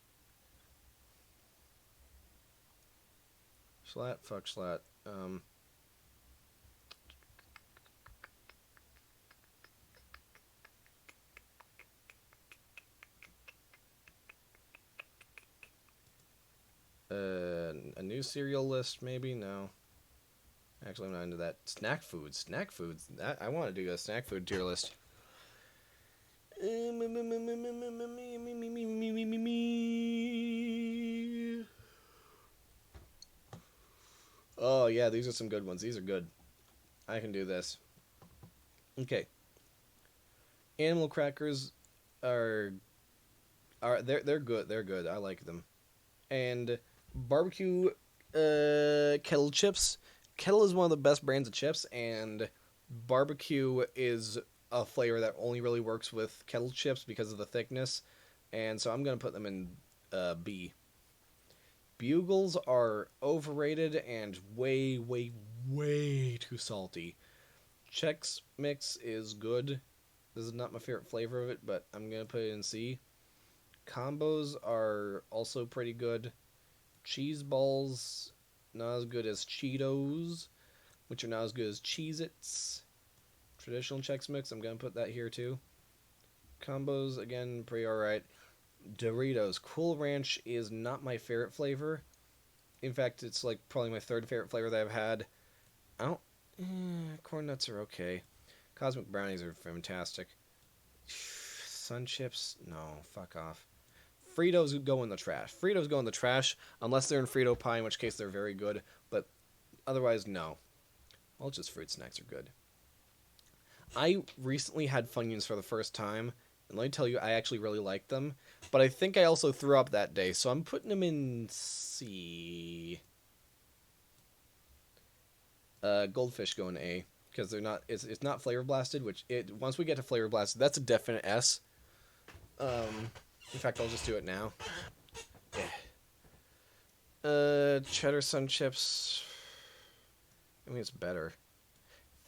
Schlatt, fuck Schlatt. A new cereal list, maybe? No. Actually, I'm not into that. Snack foods. Snack foods. That I want to do a snack food tier list. Oh, yeah, these are some good ones. These are good. I can do this. Okay. Animal crackers are they're good. They're good. I like them. And barbecue kettle chips. Kettle is one of the best brands of chips, and barbecue is a flavor that only really works with kettle chips because of the thickness, and so I'm going to put them in B. Bugles are overrated and way, way, way too salty. Chex Mix is good. This is not my favorite flavor of it, but I'm going to put it in C. Combos are also pretty good. Cheese balls, not as good as Cheetos, which are not as good as Cheez-Its. Traditional Chex Mix, I'm going to put that here too. Combos, again, pretty alright. Doritos. Cool Ranch is not my favorite flavor. In fact, it's like probably my third favorite flavor that I've had. I don't... Corn Nuts are okay. Cosmic Brownies are fantastic. Sun Chips? No, fuck off. Fritos go in the trash. Fritos go in the trash unless they're in Frito pie, in which case they're very good. But otherwise, no. Well, just fruit snacks are good. I recently had Funyuns for the first time, and let me tell you, I actually really like them. But I think I also threw up that day, so I'm putting them in C. Goldfish go in A because they're not. It's not flavor blasted. Once we get to flavor blasted, that's a definite S. In fact, I'll just do it now. Cheddar Sun Chips. I mean, it's better.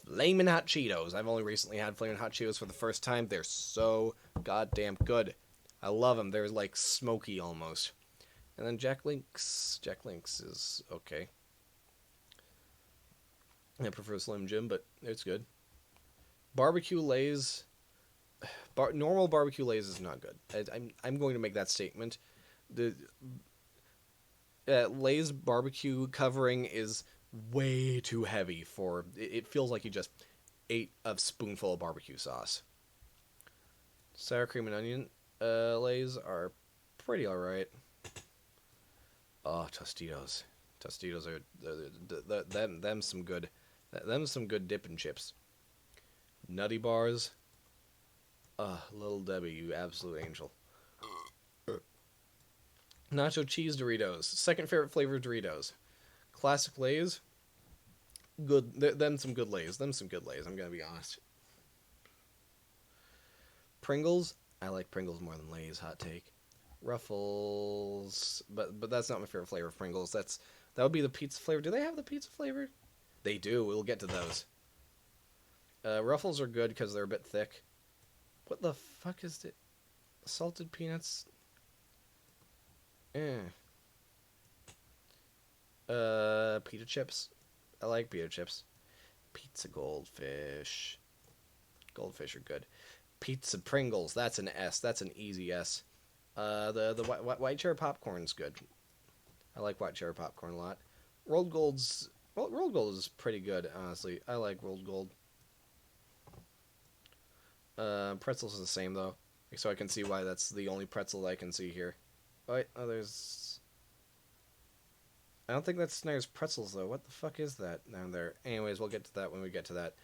Flamin' Hot Cheetos. I've only recently had Flamin' Hot Cheetos for the first time. They're so goddamn good. I love them. They're like smoky almost. And then Jack Links. Jack Links is okay. I prefer Slim Jim, but it's good. Barbecue Lay's. Normal barbecue Lay's is not good. I'm going to make that statement. The Lay's barbecue covering is way too heavy for... It feels like you just ate a spoonful of barbecue sauce. Sour cream and onion Lay's are pretty alright. Oh, Tostitos. Tostitos are... Them some good dipping chips. Nutty Bars... Little Debbie, you absolute angel. Nacho Cheese Doritos. Second favorite flavor of Doritos. Classic Lay's. Good. Them some good Lay's. I'm gonna be honest. Pringles. I like Pringles more than Lay's. Hot take. Ruffles. But that's not my favorite flavor of Pringles. That would be the pizza flavor. Do they have the pizza flavor? They do. We'll get to those. Ruffles are good because they're a bit thick. What the fuck is it? Salted peanuts? Eh. Pita chips. I like pita chips. Pizza goldfish. Goldfish are good. Pizza Pringles. That's an S. That's an easy S. The white cherry popcorn's good. I like white cherry popcorn a lot. Rolled gold is pretty good, honestly. I like rolled gold. Pretzels is the same though, so I can see why that's the only pretzel I can see here. Oh, wait, oh, there's. I don't think that's Snyder's pretzels though. What the fuck is that down there? Anyways, we'll get to that when we get to that.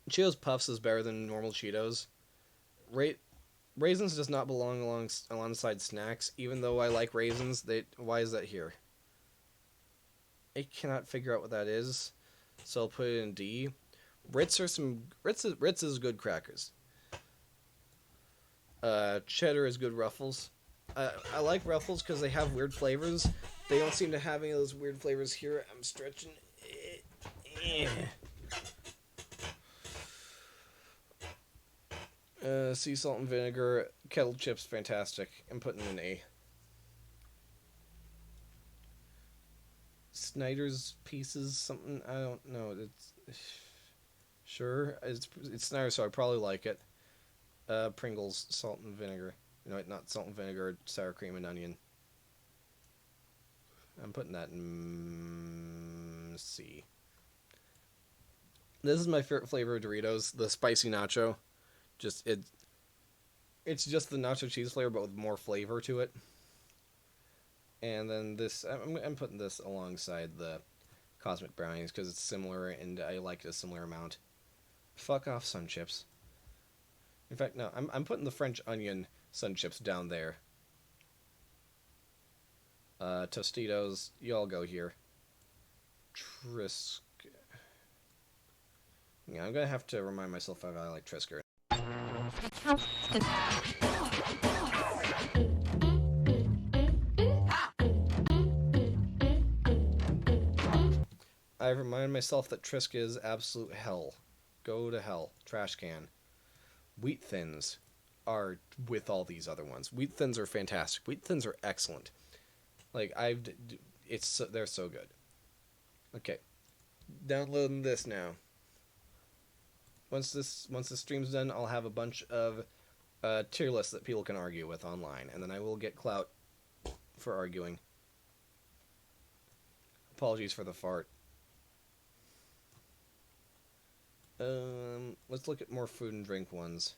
Cheetos Puffs is better than normal Cheetos. Raisins does not belong alongside snacks, even though I like raisins. Why is that here? I cannot figure out what that is, so I'll put it in D. Ritz is good crackers. Cheddar is good Ruffles. I like Ruffles because they have weird flavors. They don't seem to have any of those weird flavors here. I'm stretching. Sea salt and vinegar, kettle chips, fantastic. I'm putting in A. Snyder's Pieces, something, I don't know. It's sure it's Snyder, so I probably like it. Pringles, salt and vinegar. No, not salt and vinegar, sour cream and onion. I'm putting that in C. This is my favorite flavor of Doritos, the spicy nacho. It's just the nacho cheese flavor, but with more flavor to it. And then this, I'm putting this alongside the Cosmic Brownies because it's similar and I like it a similar amount. Fuck off, Sun Chips. In fact, no, I'm putting the French onion Sun Chips down there. Tostitos, y'all go here. Trisc. Yeah, I'm gonna have to remind myself if I like Trisker. I remind myself that Triska is absolute hell. Go to hell. Trash can. Wheat Thins are with all these other ones. Wheat Thins are fantastic. Wheat Thins are excellent. Like, they're so good. Okay. Downloading this now. Once this stream's done, I'll have a bunch of tier lists that people can argue with online, and then I will get clout for arguing. Apologies for the fart. Let's look at more food and drink ones.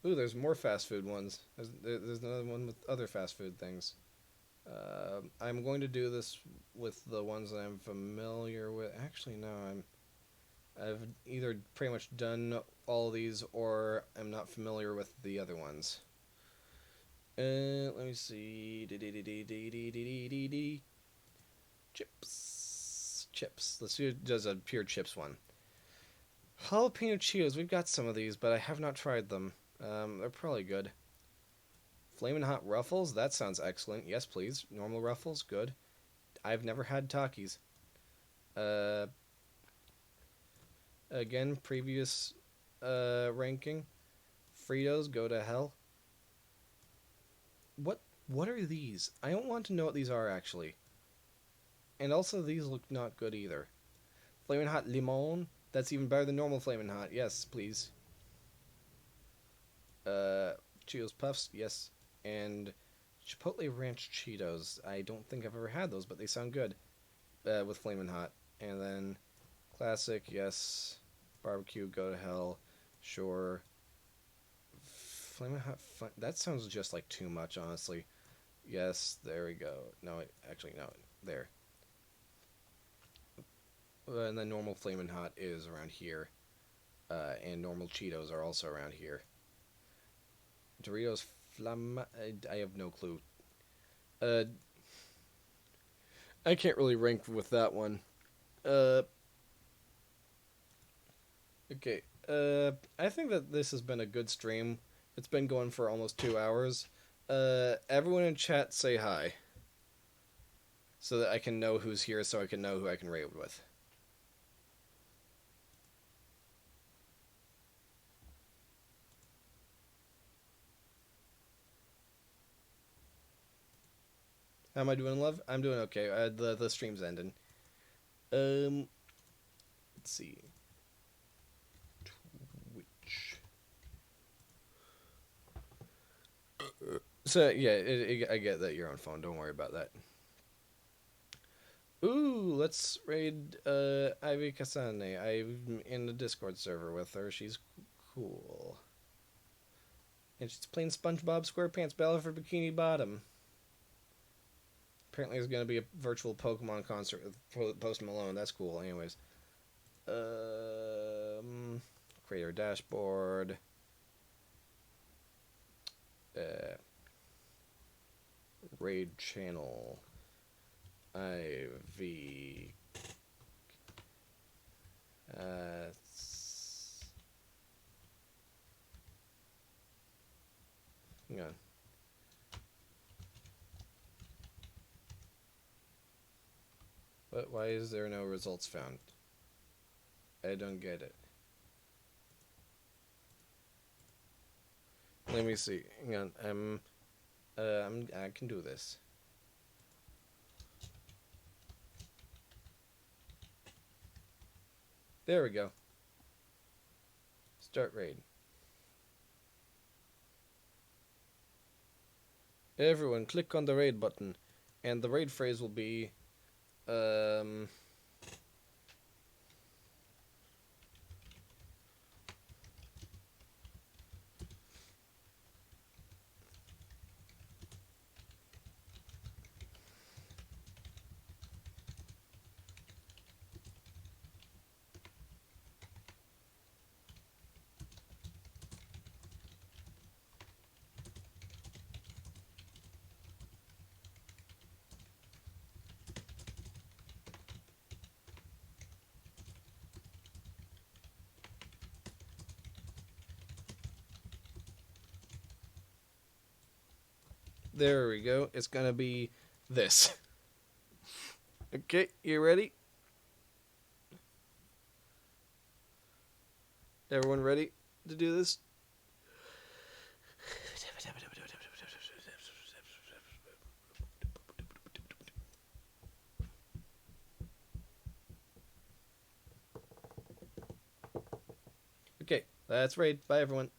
Ooh, there's more fast food ones. There's another one with other fast food things. I'm going to do this with the ones that I'm familiar with. Actually, no, I've either pretty much done all of these or I'm not familiar with the other ones. Let me see. Chips. Let's do just a pure chips one. Jalapeno Cheetos. We've got some of these, but I have not tried them. They're probably good. Flamin' Hot Ruffles. That sounds excellent. Yes, please. Normal Ruffles. Good. I've never had Takis. Again, previous ranking. Fritos. Go to hell. What are these? I don't want to know what these are, actually. And also, these look not good either. Flamin' Hot Limon. That's even better than normal Flamin' Hot. Yes, please. Cheetos Puffs. Yes. And Chipotle Ranch Cheetos. I don't think I've ever had those, but they sound good. With Flamin' Hot. And then Classic. Yes. Barbecue. Go to hell. Sure. Flamin' Hot Fun. That sounds just like too much, honestly. Yes. There we go. No, actually, no. There. And then normal Flamin' Hot is around here. And normal Cheetos are also around here. Doritos I have no clue. I can't really rank with that one. Okay. I think that this has been a good stream. It's been going for almost 2 hours. Everyone in chat say hi. So that I can know who's here, so I can know who I can rate with. How am I doing, love? I'm doing okay. The stream's ending. Let's see. Twitch. So yeah, I get that you're on phone. Don't worry about that. Ooh, let's raid Ivy Kasane. I'm in the Discord server with her. She's cool. And she's playing SpongeBob SquarePants Battle for Bikini Bottom. Apparently there's going to be a virtual Pokemon concert with Post Malone. That's cool. Anyways. Creator dashboard. Raid channel. IV. Hang on. But why is there no results found? I don't get it. Let me see. Hang on. I can do this. There we go. Start raid. Everyone, click on the raid button, and the raid phrase will be, there we go. It's gonna be this. Okay, you ready? Everyone ready to do this? Okay, that's raid. Bye, everyone.